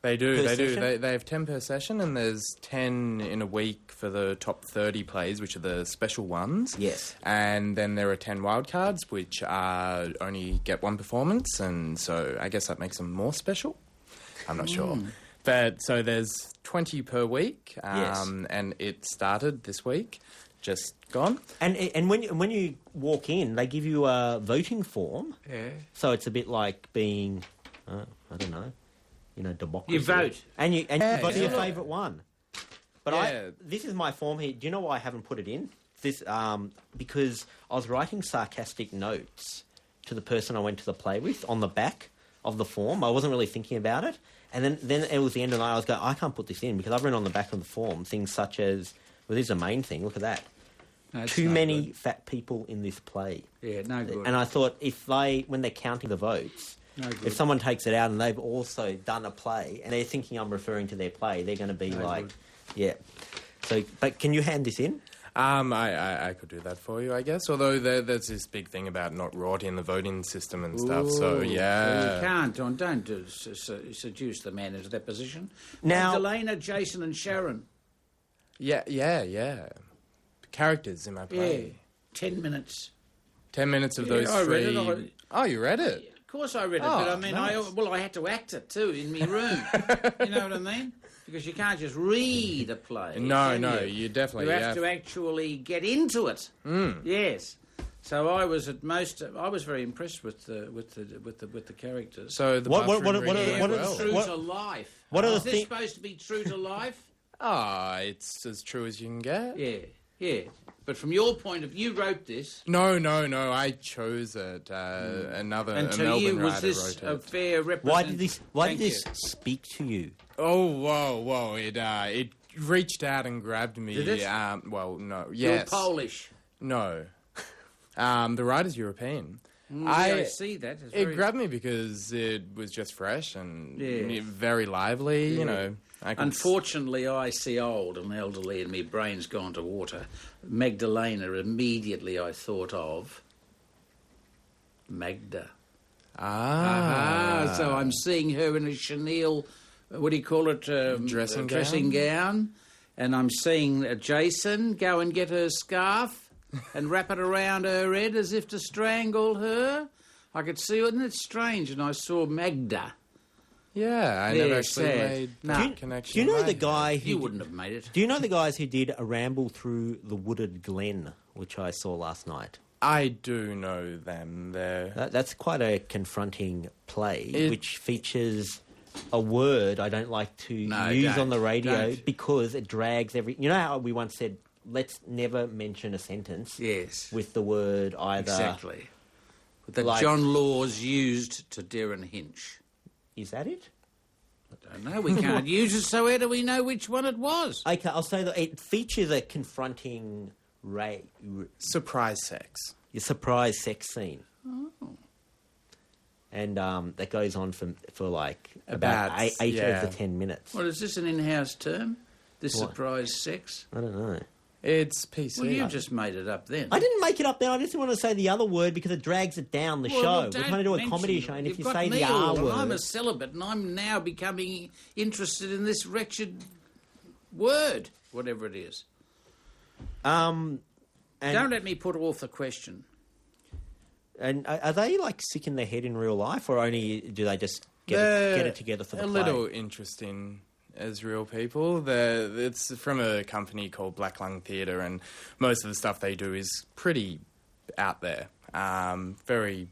[SPEAKER 8] They do,
[SPEAKER 2] Per
[SPEAKER 8] they do.
[SPEAKER 2] session?
[SPEAKER 8] They have 10 per session, and there's 10 in a week for the top 30 plays, which are the special ones.
[SPEAKER 2] Yes.
[SPEAKER 8] And then there are 10 wildcards, which only get one performance, and so I guess that makes them more special. I'm not sure. But so there's 20 per week,
[SPEAKER 2] Yes.
[SPEAKER 8] and it started this week, just gone.
[SPEAKER 2] And when you walk in, they give you a voting form.
[SPEAKER 3] Yeah.
[SPEAKER 2] So it's a bit like being, I don't know, democracy.
[SPEAKER 3] You vote.
[SPEAKER 2] And you vote for your
[SPEAKER 8] yeah.
[SPEAKER 2] favourite one. But
[SPEAKER 8] Yeah.
[SPEAKER 2] this is my form here. Do you know why I haven't put it in? This because I was writing sarcastic notes to the person I went to the play with on the back of the form. I wasn't really thinking about it. And then it was the end of the night. I was going, I can't put this in because I've written on the back of the form things such as, well, this is the main thing. Look at that.
[SPEAKER 3] No, it's
[SPEAKER 2] Too
[SPEAKER 3] no
[SPEAKER 2] many
[SPEAKER 3] good.
[SPEAKER 2] fat people in this play.
[SPEAKER 3] Yeah, no good.
[SPEAKER 2] And I thought when they're counting the votes,
[SPEAKER 3] No good.
[SPEAKER 2] if someone takes it out and they've also done a play and they're thinking I'm referring to their play, they're going to be
[SPEAKER 3] No
[SPEAKER 2] like,
[SPEAKER 3] good.
[SPEAKER 2] yeah. So, but can you hand this in?
[SPEAKER 8] I could do that for you, I guess. Although there's this big thing about not rorting the voting system and stuff. So
[SPEAKER 3] Ooh,
[SPEAKER 8] yeah,
[SPEAKER 3] you can't, John. Don't seduce the man into that position.
[SPEAKER 2] Now-
[SPEAKER 3] Magdalena, Jason, and Sharon.
[SPEAKER 8] yeah. Characters in my
[SPEAKER 3] Yeah,
[SPEAKER 8] play.
[SPEAKER 3] 10 minutes.
[SPEAKER 8] 10 minutes of
[SPEAKER 3] Yeah,
[SPEAKER 8] those
[SPEAKER 3] I read
[SPEAKER 8] three.
[SPEAKER 3] it.
[SPEAKER 8] Oh, you read it?
[SPEAKER 3] Of course I read it,
[SPEAKER 8] Oh,
[SPEAKER 3] but I mean,
[SPEAKER 8] nice.
[SPEAKER 3] I had to act it too in my room. You know what I mean? Because you can't just read a play.
[SPEAKER 8] No,
[SPEAKER 3] can
[SPEAKER 8] you definitely
[SPEAKER 3] You have
[SPEAKER 8] yeah.
[SPEAKER 3] to actually get into it. Yes. So I was very impressed with the characters.
[SPEAKER 8] So the
[SPEAKER 2] What-
[SPEAKER 8] buffering
[SPEAKER 2] what-
[SPEAKER 8] really
[SPEAKER 3] Yeah,
[SPEAKER 2] what-
[SPEAKER 8] went
[SPEAKER 3] but
[SPEAKER 8] well.
[SPEAKER 3] true
[SPEAKER 2] what-
[SPEAKER 3] to life.
[SPEAKER 2] what are the
[SPEAKER 3] Is this
[SPEAKER 2] thi-
[SPEAKER 3] supposed to be true to life?
[SPEAKER 8] It's as true as you can get.
[SPEAKER 3] Yeah. But from your point of view, you wrote this.
[SPEAKER 8] No, I chose it. Another
[SPEAKER 3] And
[SPEAKER 8] a
[SPEAKER 3] to
[SPEAKER 8] Melbourne
[SPEAKER 3] you, was
[SPEAKER 8] writer
[SPEAKER 3] this
[SPEAKER 8] wrote
[SPEAKER 3] a
[SPEAKER 8] it.
[SPEAKER 3] fair
[SPEAKER 2] Why
[SPEAKER 3] representation?
[SPEAKER 2] did this speak to you?
[SPEAKER 8] Oh, whoa! It reached out and grabbed me.
[SPEAKER 3] Did it?
[SPEAKER 8] Well, no,
[SPEAKER 3] You're
[SPEAKER 8] yes,
[SPEAKER 3] Polish.
[SPEAKER 8] no. The writer's European.
[SPEAKER 3] I see that. It's
[SPEAKER 8] It
[SPEAKER 3] very-
[SPEAKER 8] grabbed me because it was just fresh and
[SPEAKER 3] Yeah.
[SPEAKER 8] very lively. You know,
[SPEAKER 3] Unfortunately, I see old and elderly and my brain's gone to water. Magdalena, immediately I thought of Magda. So I'm seeing her in a chenille, what do you call it? Dressing gown. And I'm seeing Jason go and get her scarf and wrap it around her head as if to strangle her. I could see it, isn't it strange? And I saw Magda.
[SPEAKER 8] Yeah, I never actually made that connection.
[SPEAKER 2] Do you know the guy who...
[SPEAKER 3] You wouldn't have made it.
[SPEAKER 2] Do you know the guys who did A Ramble Through the Wooded Glen, which I saw last night?
[SPEAKER 8] I do know them.
[SPEAKER 2] That's quite a confronting play, which features a word I don't like to use on the radio because it drags every... You know how we once said, let's never mention a sentence with the word either...
[SPEAKER 3] Exactly. That John Laws used to Darren Hinch.
[SPEAKER 2] Is that it?
[SPEAKER 3] I don't know. We can't use it, so how do we know which one it was?
[SPEAKER 2] Okay, I'll say that it features a confronting...
[SPEAKER 8] surprise sex.
[SPEAKER 2] Your surprise sex scene. Oh. And that goes on for like about eight of the 10 minutes.
[SPEAKER 3] What, is this an in-house term? This surprise sex?
[SPEAKER 2] I don't know.
[SPEAKER 8] It's PC.
[SPEAKER 3] Well, you just made it up then.
[SPEAKER 2] I didn't make it up then. I just want to say the other word because it drags it down the show. We're trying to do a comedy show, and if you say the R word...
[SPEAKER 3] I'm a celibate, and I'm now becoming interested in this wretched word, whatever it is.
[SPEAKER 2] And
[SPEAKER 3] don't let me put off the question.
[SPEAKER 2] And are they like sick in their head in real life, or only do they just get it together for the play?
[SPEAKER 8] A little interesting as real people. It's from a company called Black Lung Theatre, and most of the stuff they do is pretty out there. Very,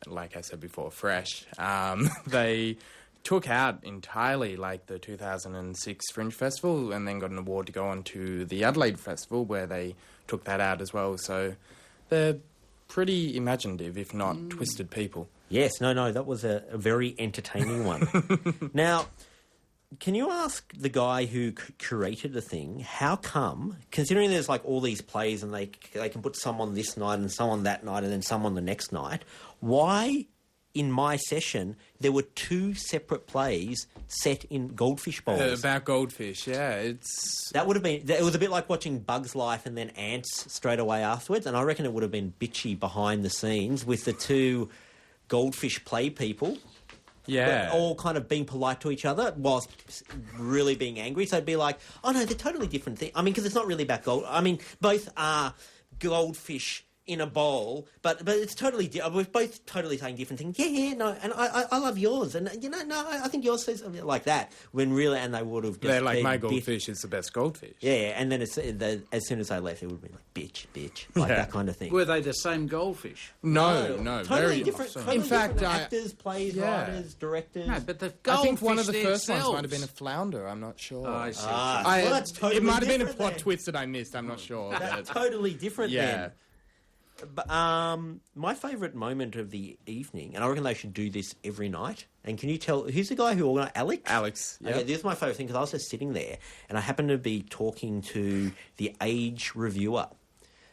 [SPEAKER 8] like I said before, fresh. They took out entirely like the 2006 Fringe Festival and then got an award to go on to the Adelaide Festival where they took that out as well. So they're pretty imaginative, if not twisted people.
[SPEAKER 2] Yes, no, that was a very entertaining one. Now, can you ask the guy who curated the thing, how come, considering there's like all these plays and they can put some on this night and some on that night and then some on the next night, why in my session there were two separate plays set in goldfish bowls?
[SPEAKER 8] About goldfish, yeah. It
[SPEAKER 2] was a bit like watching Bug's Life and then Ants straight away afterwards, and I reckon it would have been bitchy behind the scenes with the two goldfish play people.
[SPEAKER 8] Yeah.
[SPEAKER 2] All kind of being polite to each other whilst really being angry. So it'd be like, oh no, they're totally different things. I mean, because it's not really about gold. I mean, both are goldfish in a bowl, but it's totally... We're both totally saying different things. Yeah, no, and I love yours. And, I think yours says something like that. When really... And they would have just...
[SPEAKER 8] They're like, my goldfish is the best goldfish.
[SPEAKER 2] Yeah, and then as soon as they left, it would be like, bitch, like that kind of thing.
[SPEAKER 3] Were they the same goldfish?
[SPEAKER 8] No,
[SPEAKER 2] totally
[SPEAKER 8] very
[SPEAKER 2] different. Totally
[SPEAKER 8] in fact,
[SPEAKER 2] actors, plays, writers, directors.
[SPEAKER 3] No, but the goldfish
[SPEAKER 8] I think one of the first
[SPEAKER 3] themselves.
[SPEAKER 8] ones might have been a flounder. I'm not sure.
[SPEAKER 3] Oh, I see.
[SPEAKER 2] Well, that's totally
[SPEAKER 8] it might have been a
[SPEAKER 2] different
[SPEAKER 8] plot
[SPEAKER 2] then.
[SPEAKER 8] twist that I missed. I'm not sure.
[SPEAKER 2] That's totally different then.
[SPEAKER 8] Yeah.
[SPEAKER 2] But my favourite moment of the evening, and I reckon they should do this every night. And can you tell who's the guy who organised? Alex.
[SPEAKER 8] Yeah.
[SPEAKER 2] Okay, this is my favourite thing because I was just sitting there and I happened to be talking to the Age reviewer,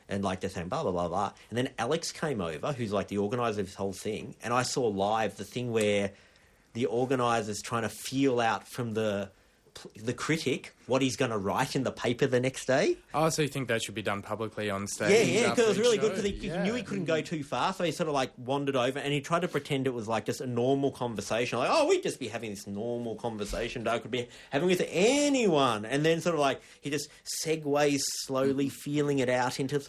[SPEAKER 2] and like they're saying blah blah blah blah. And then Alex came over, who's like the organiser of this whole thing, and I saw live the thing where the organiser's trying to feel out from the critic what he's going to write in the paper the next day.
[SPEAKER 8] Oh, so you think that should be done publicly on stage?
[SPEAKER 2] Yeah, because it was really good because he knew he couldn't go too far, so he sort of like wandered over and he tried to pretend it was like just a normal conversation. Like, oh, we'd just be having this normal conversation I could be having with anyone. And then sort of like he just segues slowly, feeling it out into...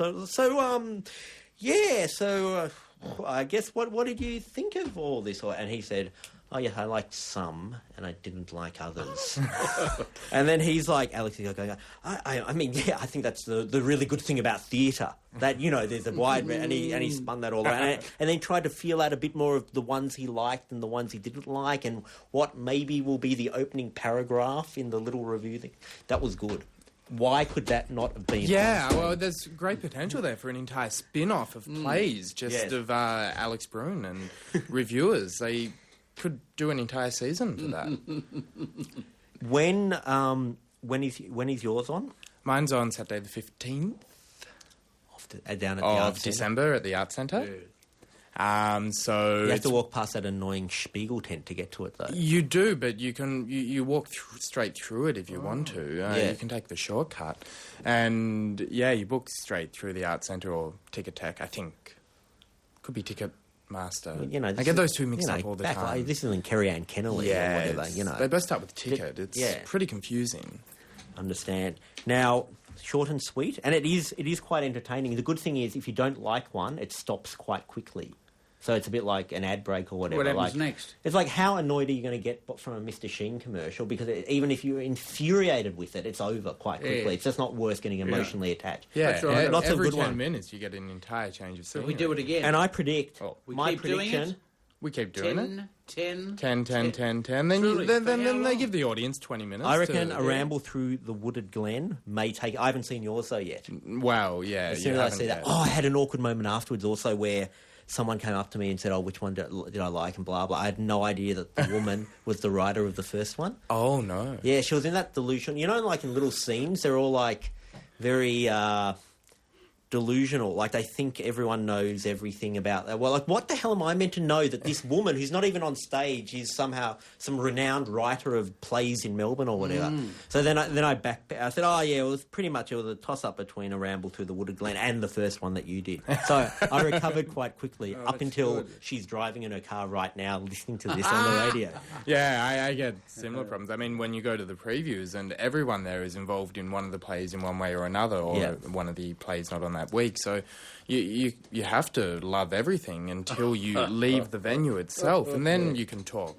[SPEAKER 2] I guess what did you think of all this? And he said... Oh, yeah, I liked some, and I didn't like others. And then he's like, Alex is going, I mean, yeah, I think that's the really good thing about theatre, that, there's a wide... And he spun that all around. And then tried to feel out a bit more of the ones he liked and the ones he didn't like, and what maybe will be the opening paragraph in the little review thing. That was good. Why could that not have been?
[SPEAKER 8] Yeah, well, there's great potential there for an entire spin-off of plays of Alex Brune and reviewers. They... could do an entire season for that.
[SPEAKER 2] When is yours on?
[SPEAKER 8] Mine's on Saturday the 15th
[SPEAKER 2] Down at the Arts
[SPEAKER 8] December at the Arts Centre.
[SPEAKER 3] Yeah.
[SPEAKER 8] So
[SPEAKER 2] You have to walk past that annoying Spiegel tent to get to it, though.
[SPEAKER 8] You do, but you walk straight through it if you want to.
[SPEAKER 2] Yeah.
[SPEAKER 8] You can take the shortcut, and you book straight through the art centre or Ticket Tech. I think could be Ticketmaster.
[SPEAKER 2] Well,
[SPEAKER 8] I get those two mixed up all the time.
[SPEAKER 2] Like, this isn't Kerry Ann Kennelly or whatever.
[SPEAKER 8] They both start with Ticket. It's pretty confusing.
[SPEAKER 2] Understand. Now, short and sweet, and it is quite entertaining. The good thing is, if you don't like one, it stops quite quickly. So it's a bit like an ad break or whatever.
[SPEAKER 3] What happens next?
[SPEAKER 2] It's like, how annoyed are you going to get from a Mr. Sheen commercial? Because even if you're infuriated with it, it's over quite quickly.
[SPEAKER 3] Yeah.
[SPEAKER 2] It's just not worth getting emotionally attached.
[SPEAKER 8] Yeah,
[SPEAKER 3] That's right.
[SPEAKER 2] Lots of
[SPEAKER 8] every
[SPEAKER 2] good
[SPEAKER 8] 10
[SPEAKER 2] ones.
[SPEAKER 8] minutes you get an entire change of scenery.
[SPEAKER 3] We do it again.
[SPEAKER 2] And I predict,
[SPEAKER 3] We
[SPEAKER 2] my
[SPEAKER 3] keep doing
[SPEAKER 2] prediction...
[SPEAKER 3] it?
[SPEAKER 8] We keep doing it.
[SPEAKER 3] 10.
[SPEAKER 8] 10. Then
[SPEAKER 3] Truly,
[SPEAKER 8] then
[SPEAKER 3] for how
[SPEAKER 8] they
[SPEAKER 3] long?
[SPEAKER 8] give the audience 20 minutes.
[SPEAKER 2] I reckon
[SPEAKER 8] to-
[SPEAKER 2] a ramble through the wooded glen may take... I haven't seen yours, though, yet.
[SPEAKER 8] Wow, yeah.
[SPEAKER 2] As
[SPEAKER 8] you
[SPEAKER 2] soon as I
[SPEAKER 8] haven't
[SPEAKER 2] see that...
[SPEAKER 8] yet.
[SPEAKER 2] Oh, I had an awkward moment afterwards also where someone came up to me and said, which one did I like, and blah, blah. I had no idea that the woman was the writer of the first one.
[SPEAKER 8] Oh, no.
[SPEAKER 2] Yeah, she was in that delusion. You know, like in little scenes, they're all like very delusional. Like they think everyone knows everything about that. Well, like what the hell am I meant to know that this woman who's not even on stage is somehow some renowned writer of plays in Melbourne or whatever? So then I I said, it was a toss-up between A Ramble Through the Wooded Glen and the first one that you did. So I recovered quite quickly up until
[SPEAKER 3] good.
[SPEAKER 2] she's driving in her car right now listening to this on the radio.
[SPEAKER 8] Yeah, I get similar problems. I mean, when you go to the previews and everyone there is involved in one of the plays in one way or another, or one of the plays not on that week, so you have to love everything until you leave the venue itself, and then you can talk,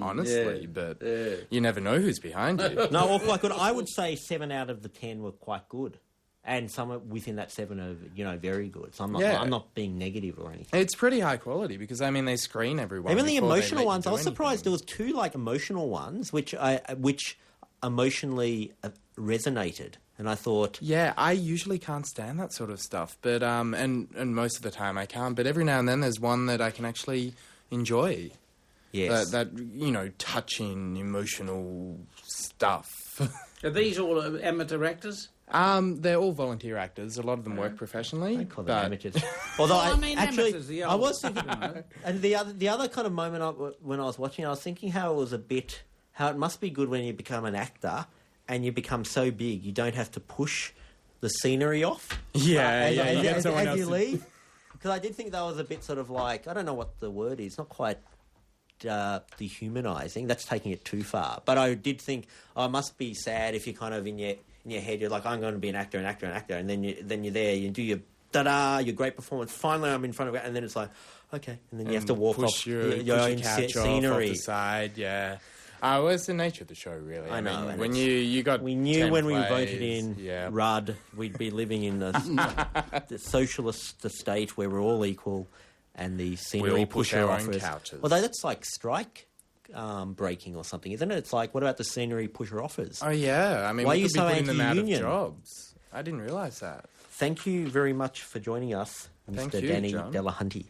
[SPEAKER 8] honestly, but you never know who's behind you.
[SPEAKER 2] No, all quite good. I would say 7 out of the 10 were quite good. And some within that 7 are, very good. So I'm not being negative or anything.
[SPEAKER 8] It's pretty high quality because, I mean, they screen everyone.
[SPEAKER 2] Even the
[SPEAKER 8] before they
[SPEAKER 2] emotional
[SPEAKER 8] let you
[SPEAKER 2] ones,
[SPEAKER 8] do
[SPEAKER 2] I was surprised there
[SPEAKER 8] anything.
[SPEAKER 2] was 2 like emotional ones which emotionally resonated. And I thought...
[SPEAKER 8] Yeah, I usually can't stand that sort of stuff, but and most of the time I can't. But every now and then there's one that I can actually enjoy.
[SPEAKER 2] Yes.
[SPEAKER 8] That touching, emotional stuff.
[SPEAKER 3] Are these all amateur actors?
[SPEAKER 8] They're all volunteer actors. A lot of them work professionally.
[SPEAKER 2] I call them
[SPEAKER 8] but-
[SPEAKER 2] amateurs. Although
[SPEAKER 3] Well, I mean,
[SPEAKER 2] actually,
[SPEAKER 3] amateurs, the
[SPEAKER 2] I
[SPEAKER 3] old-
[SPEAKER 2] was thinking... And the other kind of moment when I was watching, I was thinking how it must be good when you become an actor and you become so big you don't have to push the scenery off.
[SPEAKER 8] Yeah, you get
[SPEAKER 2] as
[SPEAKER 8] someone else
[SPEAKER 2] you
[SPEAKER 8] to-
[SPEAKER 2] leave. Because I did think that was a bit sort of like, I don't know what the word is, not quite dehumanising. That's taking it too far. But I did think, it must be sad if you're kind of in your head, you're like, I'm going to be an actor, and then you're there, you do your your great performance. Finally, I'm in front of it, and then it's like, okay, and then you have to walk
[SPEAKER 8] push
[SPEAKER 2] off
[SPEAKER 8] your
[SPEAKER 2] own
[SPEAKER 8] couch off
[SPEAKER 2] scenery.
[SPEAKER 8] the side. Yeah. Well, it's the nature of the show, really.
[SPEAKER 2] I know,
[SPEAKER 8] mean,
[SPEAKER 2] and
[SPEAKER 8] when
[SPEAKER 2] it's-
[SPEAKER 8] you got
[SPEAKER 2] We knew
[SPEAKER 8] 10
[SPEAKER 2] when we
[SPEAKER 8] plays,
[SPEAKER 2] voted in Rudd, we'd be living in the socialist state where we're all equal, and the scenery
[SPEAKER 8] all push
[SPEAKER 2] pusher
[SPEAKER 8] our own
[SPEAKER 2] offers.
[SPEAKER 8] couches.
[SPEAKER 2] Although that's like strike breaking or something, isn't it? It's like, what about the scenery pusher offers?
[SPEAKER 8] Oh, yeah. I mean,
[SPEAKER 2] Why are
[SPEAKER 8] we
[SPEAKER 2] you
[SPEAKER 8] could be
[SPEAKER 2] so
[SPEAKER 8] putting them out of
[SPEAKER 2] anti-union?
[SPEAKER 8] jobs. I didn't realise that.
[SPEAKER 2] Thank you very much for joining us,
[SPEAKER 8] Thank
[SPEAKER 2] Mr.
[SPEAKER 8] you,
[SPEAKER 2] Danny
[SPEAKER 8] John.
[SPEAKER 2] Delahunty.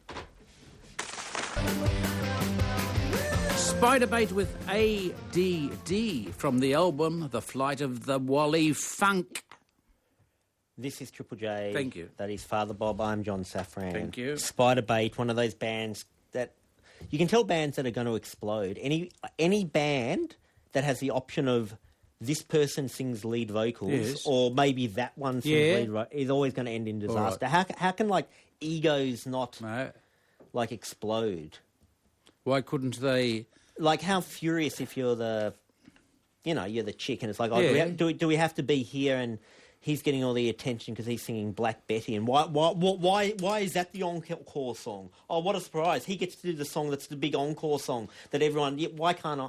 [SPEAKER 3] Spider Bait with ADD from the album The Flight of the Wally Funk.
[SPEAKER 2] This is Triple J.
[SPEAKER 3] Thank you.
[SPEAKER 2] That is Father Bob. I'm John Safran.
[SPEAKER 3] Thank you.
[SPEAKER 2] Spider Bait, one of those bands that... You can tell bands that are going to explode. Any band that has the option of this person sings lead vocals,
[SPEAKER 3] Yes.
[SPEAKER 2] or maybe that one sings
[SPEAKER 3] Yeah.
[SPEAKER 2] lead vocals, is always going to end in disaster. How can, like, egos not,
[SPEAKER 3] No.
[SPEAKER 2] like, explode?
[SPEAKER 3] Why couldn't they...
[SPEAKER 2] Like, how furious if you're the... you're the chick, and it's like,
[SPEAKER 3] Yeah.
[SPEAKER 2] do we have to be here, and he's getting all the attention because he's singing Black Betty, and why is that the encore song? Oh, what a surprise! He gets to do the song that's the big encore song that everyone. Why can't I?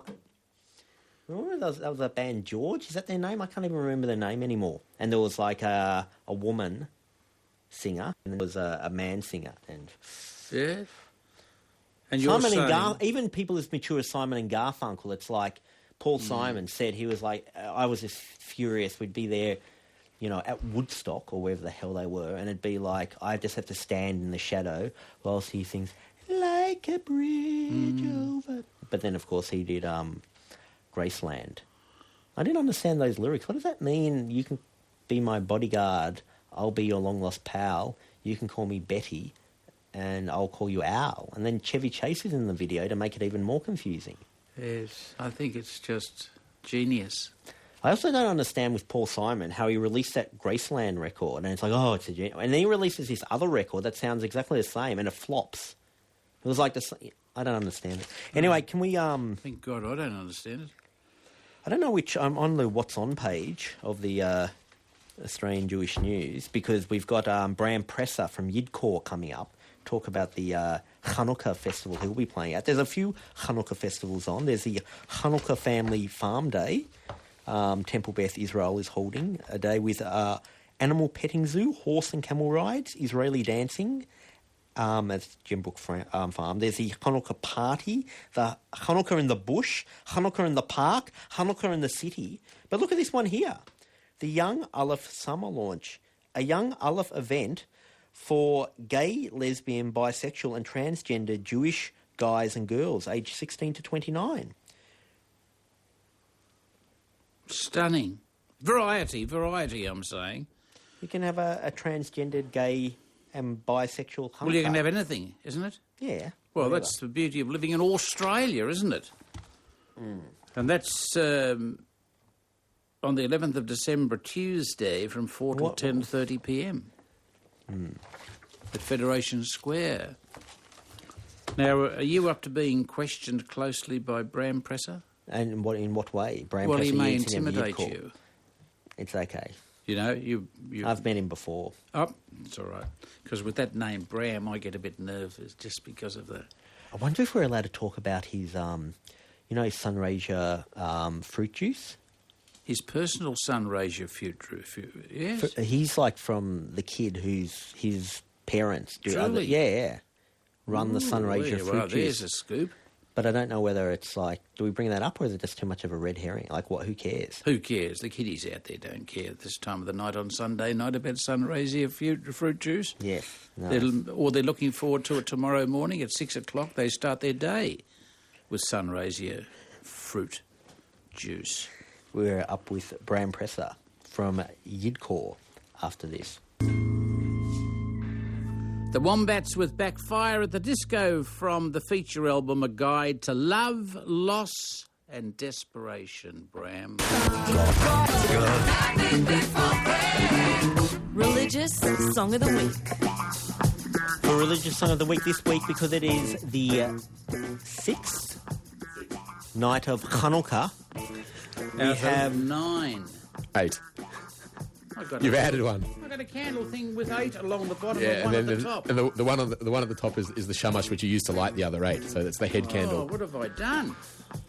[SPEAKER 2] Remember that was a band George? Is that their name? I can't even remember their name anymore. And there was like a woman singer, and there was a man singer, and
[SPEAKER 3] Yeah. And you're
[SPEAKER 2] Simon
[SPEAKER 3] saying...
[SPEAKER 2] and even people as mature as Simon and Garfunkel, it's like Paul Simon said, he was like, I was just furious. We'd be there, at Woodstock or wherever the hell they were, and it'd be like, I just have to stand in the shadow whilst he sings, like a bridge over. But then, of course, he did Graceland. I didn't understand those lyrics. What does that mean? You can be my bodyguard, I'll be your long-lost pal, you can call me Betty, and I'll call you Al. And then Chevy Chase is in the video to make it even more confusing.
[SPEAKER 3] Yes, I think it's just genius.
[SPEAKER 2] I also don't understand with Paul Simon how he released that Graceland record, and it's like, oh, it's a genius. And then he releases this other record that sounds exactly the same, and it flops. It was like this. I don't understand it. Anyway, can we...
[SPEAKER 3] Thank God I don't understand it.
[SPEAKER 2] I don't know which... I'm on the What's On page of the Australian Jewish News, because we've got Bram Presser from Yidkor coming up, talk about the Hanukkah festival he'll be playing at. There's a few Hanukkah festivals on. There's the Hanukkah Family Farm Day. Temple Beth Israel is holding a day with animal petting zoo, horse and camel rides, Israeli dancing. That's Jimbrook Farm. There's the Hanukkah party, the Hanukkah in the bush, Hanukkah in the park, Hanukkah in the city. But look at this one here. The Young Aleph Summer Launch, a Young Aleph event for gay, lesbian, bisexual and transgender Jewish guys and girls aged 16 to 29.
[SPEAKER 3] Stunning. Variety, I'm saying.
[SPEAKER 2] You can have a transgendered gay and bisexual Hanukkah.
[SPEAKER 3] Well, you can have anything, isn't it?
[SPEAKER 2] Yeah.
[SPEAKER 3] Well,
[SPEAKER 2] whatever.
[SPEAKER 3] that's the beauty of living in Australia, isn't it? And that's on the 11th of December, Tuesday, from 4 till 10:30 p.m. At Federation Square. Now, are you up to being questioned closely by Bram Presser?
[SPEAKER 2] And in what way? Bram
[SPEAKER 3] Well,
[SPEAKER 2] Presser,
[SPEAKER 3] he may
[SPEAKER 2] Yancy and
[SPEAKER 3] intimidate
[SPEAKER 2] Yidkor.
[SPEAKER 3] you.
[SPEAKER 2] It's okay.
[SPEAKER 3] You know, you
[SPEAKER 2] I've met him before.
[SPEAKER 3] Oh, it's all right. Because with that name, Bram, I get a bit nervous just because of that.
[SPEAKER 2] I wonder if we're allowed to talk about his, his Sunraysia fruit juice.
[SPEAKER 3] His personal Sunraysia fruit, yes.
[SPEAKER 2] He's like from the kid whose his parents do.
[SPEAKER 3] Truly?
[SPEAKER 2] Run the Sunraysia fruit
[SPEAKER 3] well,
[SPEAKER 2] juice.
[SPEAKER 3] there's a scoop.
[SPEAKER 2] But I don't know whether it's like, do we bring that up or is it just too much of a red herring? Like, what? Who cares?
[SPEAKER 3] Who cares? The kiddies out there don't care at this time of the night on Sunday night about Sunraysia fruit juice.
[SPEAKER 2] Yes. No.
[SPEAKER 3] They're looking forward to it tomorrow morning at 6 o'clock. They start their day with Sunraysia fruit juice.
[SPEAKER 2] We're up with Bram Presser from Yidkor after this.
[SPEAKER 3] The Wombats with Backfire at the Disco from the feature album A Guide to Love, Loss and Desperation, Bram.
[SPEAKER 7] Religious Song of the Week.
[SPEAKER 2] For Religious Song of the Week this week, because it is the 6th night of Hanukkah, we have
[SPEAKER 3] 9.
[SPEAKER 9] 8. You've added one.
[SPEAKER 3] I got a candle thing with 8 along the bottom
[SPEAKER 9] Yeah,
[SPEAKER 3] and one
[SPEAKER 9] and then
[SPEAKER 3] at the top.
[SPEAKER 9] and the one at the top is the shamash which you use to light the other 8. So that's the head
[SPEAKER 3] Oh,
[SPEAKER 9] candle.
[SPEAKER 3] what have I done?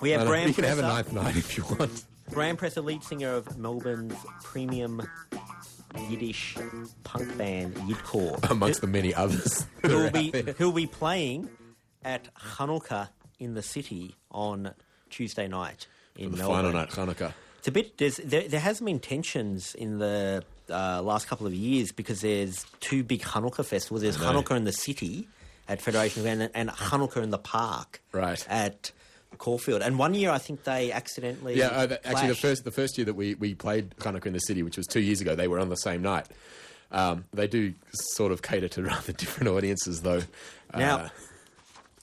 [SPEAKER 2] We have Bram
[SPEAKER 9] You can have a
[SPEAKER 2] Presser.
[SPEAKER 9] ninth night if you want.
[SPEAKER 2] Bram Presser, lead singer of Melbourne's premium Yiddish punk band Yidkor,
[SPEAKER 9] Amongst the many others. that are out there.
[SPEAKER 2] who'll be playing at Hanukkah in the city on Tuesday night in
[SPEAKER 9] The
[SPEAKER 2] Melbourne.
[SPEAKER 9] final night, Hanukkah.
[SPEAKER 2] It's a bit. There has been tensions in the last couple of years because there's 2 big Hanukkah festivals. There's Hanukkah in the city at Federation Square and Hanukkah in the park
[SPEAKER 9] Right.
[SPEAKER 2] at Caulfield. And one year I think they accidentally
[SPEAKER 9] Yeah, actually
[SPEAKER 2] clashed.
[SPEAKER 9] the first year that we played Hanukkah in the city, which was 2 years ago, they were on the same night. They do sort of cater to rather different audiences, though.
[SPEAKER 2] Now,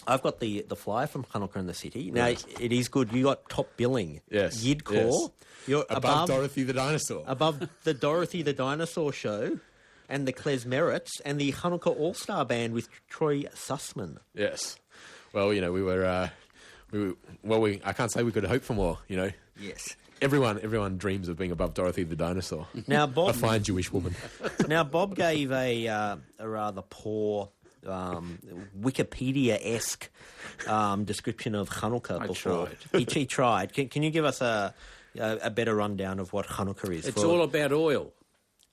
[SPEAKER 2] I've got the flyer from Hanukkah in the city. Now, it is good. You got top billing.
[SPEAKER 9] Yes.
[SPEAKER 2] Yidkor.
[SPEAKER 9] Yes.
[SPEAKER 2] You're
[SPEAKER 9] above Dorothy the Dinosaur.
[SPEAKER 2] Above the Dorothy the Dinosaur Show and the Klezmerits and the Hanukkah All-Star Band with Troy Sussman.
[SPEAKER 9] Yes. Well, you know, I can't say we could hope for more, you know.
[SPEAKER 2] Yes.
[SPEAKER 9] Everyone dreams of being above Dorothy the Dinosaur.
[SPEAKER 2] Now,
[SPEAKER 9] A
[SPEAKER 2] Bob,
[SPEAKER 9] fine Jewish woman.
[SPEAKER 2] now, Bob gave a rather poor Wikipedia-esque description of Hanukkah before. He tried. Can you give us a better rundown of what Hanukkah is?
[SPEAKER 3] It's all about oil.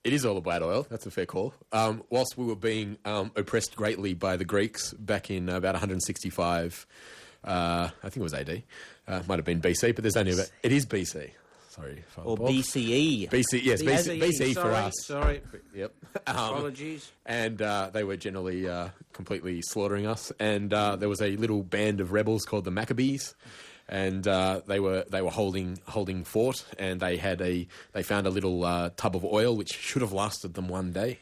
[SPEAKER 9] It is all about oil. That's a fair call. Whilst we were being oppressed greatly by the Greeks back in about 165, I think it was AD. Might have been BC, but there's only about... It is BC. Sorry, Father
[SPEAKER 2] Or
[SPEAKER 9] Bob.
[SPEAKER 2] BCE.
[SPEAKER 9] BC, yes, BC for us.
[SPEAKER 3] Sorry.
[SPEAKER 9] Yep.
[SPEAKER 3] Apologies.
[SPEAKER 9] And they were generally completely slaughtering us. And there was a little band of rebels called the Maccabees, and they were holding fort, and they found a little tub of oil which should have lasted them one day.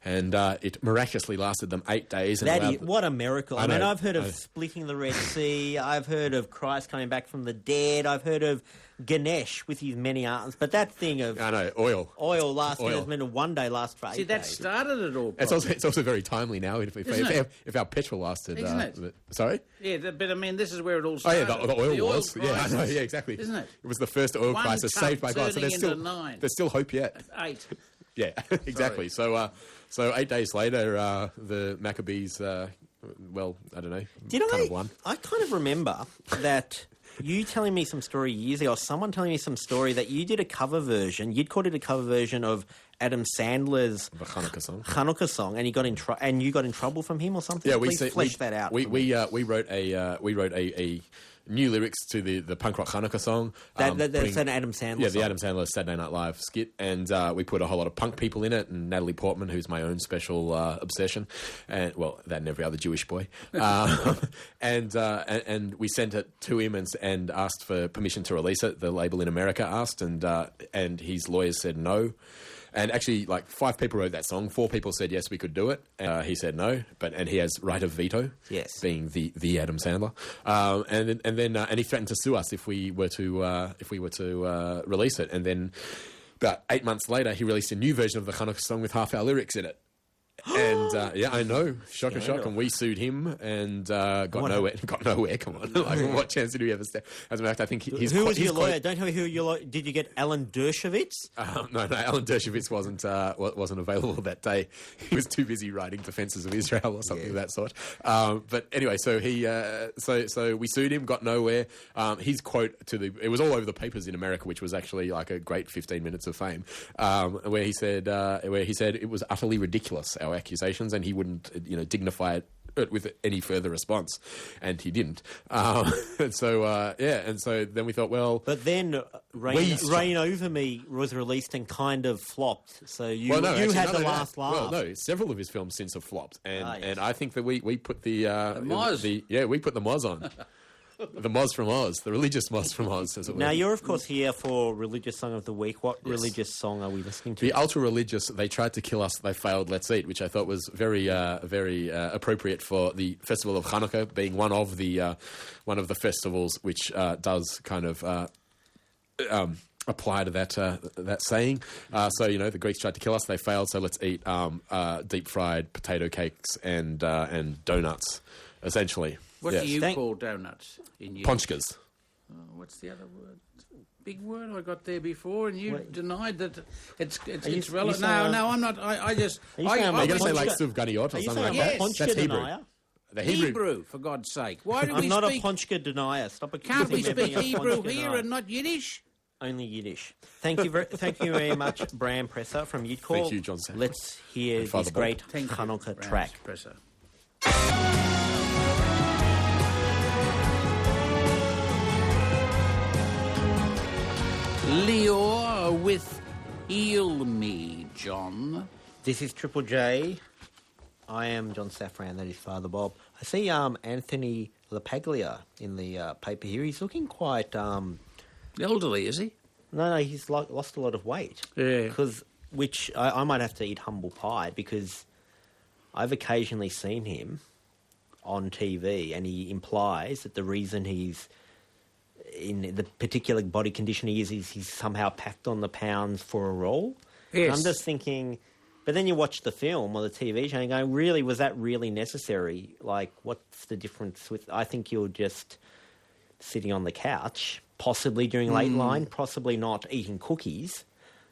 [SPEAKER 9] and it miraculously lasted them 8 days. And
[SPEAKER 2] That
[SPEAKER 9] allowed
[SPEAKER 2] is, what a miracle. I mean,
[SPEAKER 9] know,
[SPEAKER 2] I've heard of
[SPEAKER 9] I know.
[SPEAKER 2] splitting the Red Sea. I've heard of Christ coming back from the dead. I've heard of Ganesh with his many arms. But that thing of
[SPEAKER 9] I know, oil.
[SPEAKER 2] lasting
[SPEAKER 9] Oil.
[SPEAKER 2] as meant to one day last for 8
[SPEAKER 3] See, that
[SPEAKER 2] days.
[SPEAKER 3] started it all.
[SPEAKER 9] It's also very timely now. If our petrol lasted,
[SPEAKER 3] Isn't it?
[SPEAKER 9] Sorry.
[SPEAKER 3] Yeah, but I mean, this is where it all
[SPEAKER 9] Oh
[SPEAKER 3] started.
[SPEAKER 9] yeah, the oil was. Yeah, I
[SPEAKER 3] crisis,
[SPEAKER 9] know. Yeah, exactly.
[SPEAKER 3] Isn't it?
[SPEAKER 9] It was the first oil
[SPEAKER 3] One
[SPEAKER 9] crisis
[SPEAKER 3] cup
[SPEAKER 9] saved by God. So
[SPEAKER 3] turning into 9.
[SPEAKER 9] there's still hope yet.
[SPEAKER 3] 8.
[SPEAKER 9] Yeah, exactly. So 8 days later, the Maccabees, I don't know, kind of won.
[SPEAKER 2] I kind of remember that you telling me some story years ago, or someone telling me some story that you did a cover version. You'd called it a cover version of Adam Sandler's
[SPEAKER 9] The
[SPEAKER 2] Hanukkah song, and you got in trouble from him or something.
[SPEAKER 9] Yeah,
[SPEAKER 2] Please flesh that out.
[SPEAKER 9] We wrote a new lyrics to the punk rock Hanukkah song.
[SPEAKER 2] That's an Adam Sandler.
[SPEAKER 9] Yeah,
[SPEAKER 2] song.
[SPEAKER 9] the Adam Sandler Saturday Night Live skit, and we put a whole lot of punk people in it, and Natalie Portman, who's my own special obsession, and that and every other Jewish boy, and we sent it to him and asked for permission to release it. The label in America asked, and his lawyers said no. And actually, 5 people wrote that song. 4 people said yes, we could do it. He said no, and he has right of veto.
[SPEAKER 2] Yes,
[SPEAKER 9] being the Adam Sandler. And he threatened to sue us if we were to release it. And then about 8 months later, he released a new version of the Hanukkah song with half our lyrics in it. And I know, shock. And we sued him and got nowhere. Got nowhere. Come on, what chance did we ever stand? As a matter of fact, I think
[SPEAKER 2] who was your lawyer? Don't tell me who your lawyer. Did you get Alan Dershowitz?
[SPEAKER 9] No, Alan Dershowitz wasn't available that day. He was too busy writing Defences of Israel or something of that sort. But anyway, so we sued him, got nowhere. His quote it was all over the papers in America, which was actually like a great 15 minutes of fame, where he said it was utterly ridiculous, our accusations, and he wouldn't dignify it with any further response, and he didn't. And so then we thought, well,
[SPEAKER 2] but then Rain Over Me was released and kind of flopped. So you had the last laugh.
[SPEAKER 9] Well, no, several of his films since have flopped, and I think that we put the
[SPEAKER 3] Moz.
[SPEAKER 9] we put the Moz on. The Moz from Oz, the religious Moz from Oz, as it were.
[SPEAKER 2] Now, you're, of course, here for Religious Song of the Week. What religious song are we listening to?
[SPEAKER 9] The ultra-religious, They Tried to Kill Us, They Failed, Let's Eat, which I thought was very appropriate for the Festival of Hanukkah, being one of the festivals which does kind of apply to that saying. So, the Greeks tried to kill us, they failed, so let's eat deep-fried potato cakes and donuts, essentially.
[SPEAKER 3] What do you call donuts in you?
[SPEAKER 9] Ponchkas.
[SPEAKER 3] What's the other word? Big word I got there before, and you denied that it's relevant. No, I'm not. I just.
[SPEAKER 9] Are you going to say like Suvganiot or something like that? That's Hebrew. The
[SPEAKER 3] Hebrew, for God's sake. Why do we
[SPEAKER 2] I'm not a Ponchka denier. Stop accusing
[SPEAKER 3] Can't we
[SPEAKER 2] me of
[SPEAKER 3] speak
[SPEAKER 2] being a
[SPEAKER 3] Hebrew
[SPEAKER 2] Ponchka
[SPEAKER 3] here
[SPEAKER 2] denier.
[SPEAKER 3] and not Yiddish?
[SPEAKER 2] Only Yiddish. Thank you very much, Bram Presser from Yidcall.
[SPEAKER 9] Thank you, John Safran.
[SPEAKER 2] Let's hear this great Hanukkah track.
[SPEAKER 3] Presser. Leor with Heal Me, John.
[SPEAKER 2] This is Triple J. I am John Safran, that is Father Bob. I see Anthony LaPaglia in the paper here. He's looking quite...
[SPEAKER 3] Elderly, is he?
[SPEAKER 2] No, he's lost a lot of weight.
[SPEAKER 3] Yeah.
[SPEAKER 2] Which I might have to eat humble pie, because I've occasionally seen him on TV, and he implies that the reason he's in the particular body condition he is he's somehow packed on the pounds for a role.
[SPEAKER 3] Yes.
[SPEAKER 2] And I'm just thinking... But then you watch the film or the TV show and go, really, was that really necessary? Like, what's the difference with... I think you're just sitting on the couch, possibly during late line, possibly not eating cookies,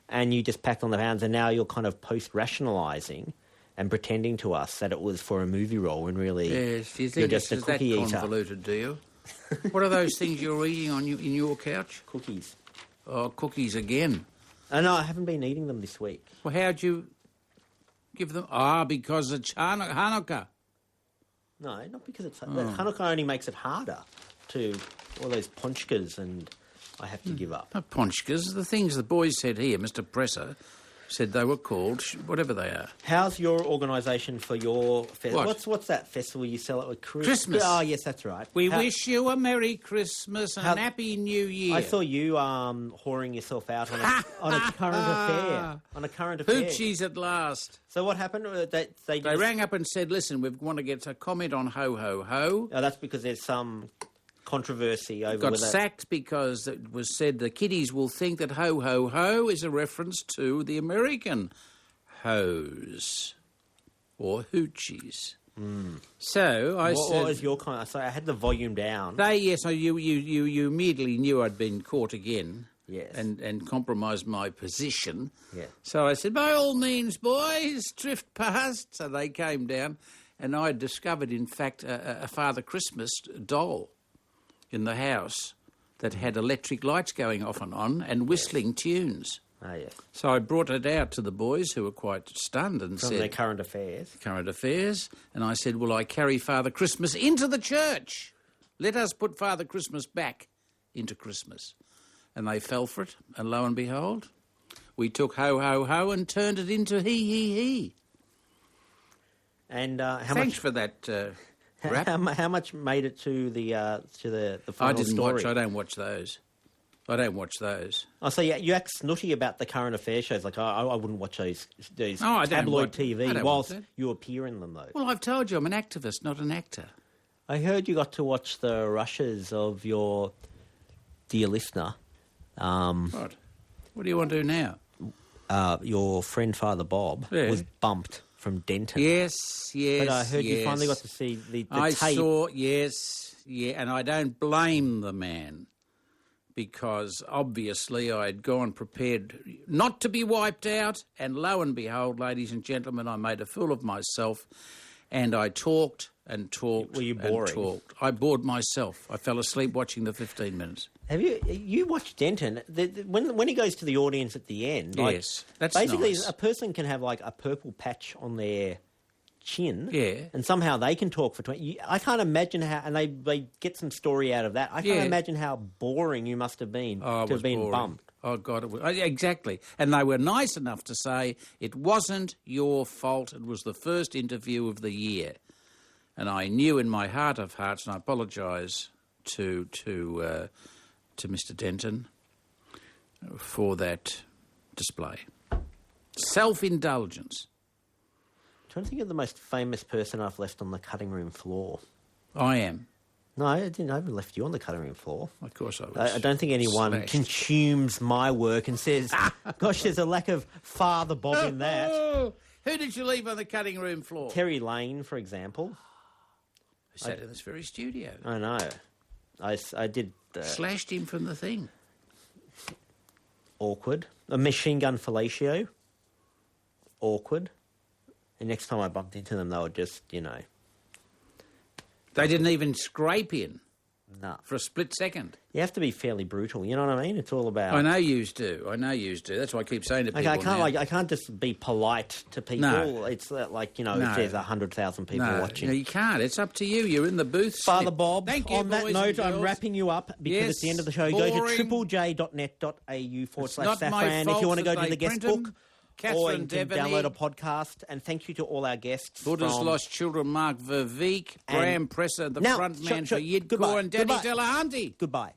[SPEAKER 2] and you just packed on the pounds, and now you're kind of post-rationalising and pretending to us that it was for a movie role when really
[SPEAKER 3] yes, you think
[SPEAKER 2] you're just a
[SPEAKER 3] that
[SPEAKER 2] cookie eater.
[SPEAKER 3] Convoluted, do you? What are those things you're eating in your couch?
[SPEAKER 2] Cookies.
[SPEAKER 3] Oh, cookies again.
[SPEAKER 2] Oh, no, I haven't been eating them this week.
[SPEAKER 3] Well, how'd you give them? Because it's Hanukkah.
[SPEAKER 2] No, not because it's... Hanukkah only makes it harder to... All those ponchkas, and I have to give up.
[SPEAKER 3] Not ponchkas. The things the boys said here, Mr. Presser, said they were called, whatever they are.
[SPEAKER 2] How's your organisation for your festival?
[SPEAKER 3] What?
[SPEAKER 2] What's that festival you sell it with?
[SPEAKER 3] Christmas.
[SPEAKER 2] Oh, yes, that's right.
[SPEAKER 3] We wish you a Merry Christmas and a Happy New Year.
[SPEAKER 2] I saw you whoring yourself out on a current affair. On a current affair.
[SPEAKER 3] Hoochies at last.
[SPEAKER 2] So what happened? They
[SPEAKER 3] rang up and said, listen, we want to get a comment on ho, ho, ho.
[SPEAKER 2] Oh, that's because there's some controversy over
[SPEAKER 3] Got sacked because it was said the kiddies will think that ho, ho, ho is a reference to the American hoes or hoochies. So I said...
[SPEAKER 2] What was your kind? So I had the volume down.
[SPEAKER 3] You immediately knew I'd been caught again.
[SPEAKER 2] Yes.
[SPEAKER 3] And compromised my position.
[SPEAKER 2] Yeah.
[SPEAKER 3] So I said, by all means, boys, drift past. So they came down, and I discovered, in fact, a Father Christmas doll in the house that had electric lights going off and on and whistling tunes.
[SPEAKER 2] Oh, yes.
[SPEAKER 3] So I brought it out to the boys, who were quite stunned, and
[SPEAKER 2] From
[SPEAKER 3] said...
[SPEAKER 2] their current affairs.
[SPEAKER 3] Current affairs. And I said, will I carry Father Christmas into the church? Let us put Father Christmas back into Christmas. And they fell for it, and lo and behold, we took ho, ho, ho and turned it into he, he, he.
[SPEAKER 2] And
[SPEAKER 3] Thanks for that rap.
[SPEAKER 2] How much made it to the final story?
[SPEAKER 3] I don't watch those.
[SPEAKER 2] Oh, so you act snooty about the current affairs shows. Like, I wouldn't watch those tabloid TV whilst you appear in them, though.
[SPEAKER 3] Well, I've told you, I'm an activist, not an actor.
[SPEAKER 2] I heard you got to watch the rushes of your dear listener.
[SPEAKER 3] What? What do you want to do now?
[SPEAKER 2] Your friend Father Bob was bumped from Denton.
[SPEAKER 3] Yes.
[SPEAKER 2] But I heard you finally got to see the tape.
[SPEAKER 3] And I don't blame the man, because obviously I'd gone prepared not to be wiped out, and lo and behold, ladies and gentlemen, I made a fool of myself, and I talked and talked.
[SPEAKER 2] Were you boring?
[SPEAKER 3] And talked. I bored myself. I fell asleep watching the 15 minutes.
[SPEAKER 2] Have you watched Denton? When he goes to the audience at the end,
[SPEAKER 3] yes, that's
[SPEAKER 2] basically
[SPEAKER 3] nice.
[SPEAKER 2] A person can have like a purple patch on their chin,
[SPEAKER 3] yeah,
[SPEAKER 2] and somehow they can talk for 20. I can't imagine how, and they get some story out of that. I can't imagine how boring you must have been to have been
[SPEAKER 3] boring.
[SPEAKER 2] bumped.
[SPEAKER 3] Oh God, it was, exactly. And they were nice enough to say it wasn't your fault. It was the first interview of the year, and I knew in my heart of hearts, and I apologise to Mr. Denton for that display. Self-indulgence.
[SPEAKER 2] I'm trying to think of the most famous person I've left on the cutting room floor.
[SPEAKER 3] I am.
[SPEAKER 2] No, I didn't. I haven't left you on the cutting room floor.
[SPEAKER 3] Of course I was.
[SPEAKER 2] I don't think anyone
[SPEAKER 3] smashed.
[SPEAKER 2] Consumes my work and says, gosh, there's a lack of Father Bob in that.
[SPEAKER 3] Who did you leave on the cutting room floor?
[SPEAKER 2] Terry Lane, for example.
[SPEAKER 3] Who sat in this very studio.
[SPEAKER 2] I know. I did...
[SPEAKER 3] Slashed him from the thing.
[SPEAKER 2] Awkward. A Machine Gun Fellatio. Awkward. And next time I bumped into them, they were just,
[SPEAKER 3] They didn't even scrape in.
[SPEAKER 2] No.
[SPEAKER 3] For a split second.
[SPEAKER 2] You have to be fairly brutal, you know what I mean? It's all about...
[SPEAKER 3] I know yous do. That's why I keep saying to people
[SPEAKER 2] I can't just be polite to people.
[SPEAKER 3] No.
[SPEAKER 2] It's if there's 100,000 people watching.
[SPEAKER 3] No, you can't. It's up to you. You're in the booth.
[SPEAKER 2] Father Bob,
[SPEAKER 3] thank you,
[SPEAKER 2] on that
[SPEAKER 3] boys
[SPEAKER 2] note,
[SPEAKER 3] and
[SPEAKER 2] I'm
[SPEAKER 3] girls.
[SPEAKER 2] wrapping you up because it's the end of the show.
[SPEAKER 3] Boring.
[SPEAKER 2] Go to triplej.net.au/Safran if you want to go to the guest book. Or you can download a podcast. And thank you to all our guests.
[SPEAKER 3] Buddha's Lost Children, Mark Verkerk, Bram Presser, the front man for Yidkor, and Danny Delahunty.
[SPEAKER 2] Goodbye.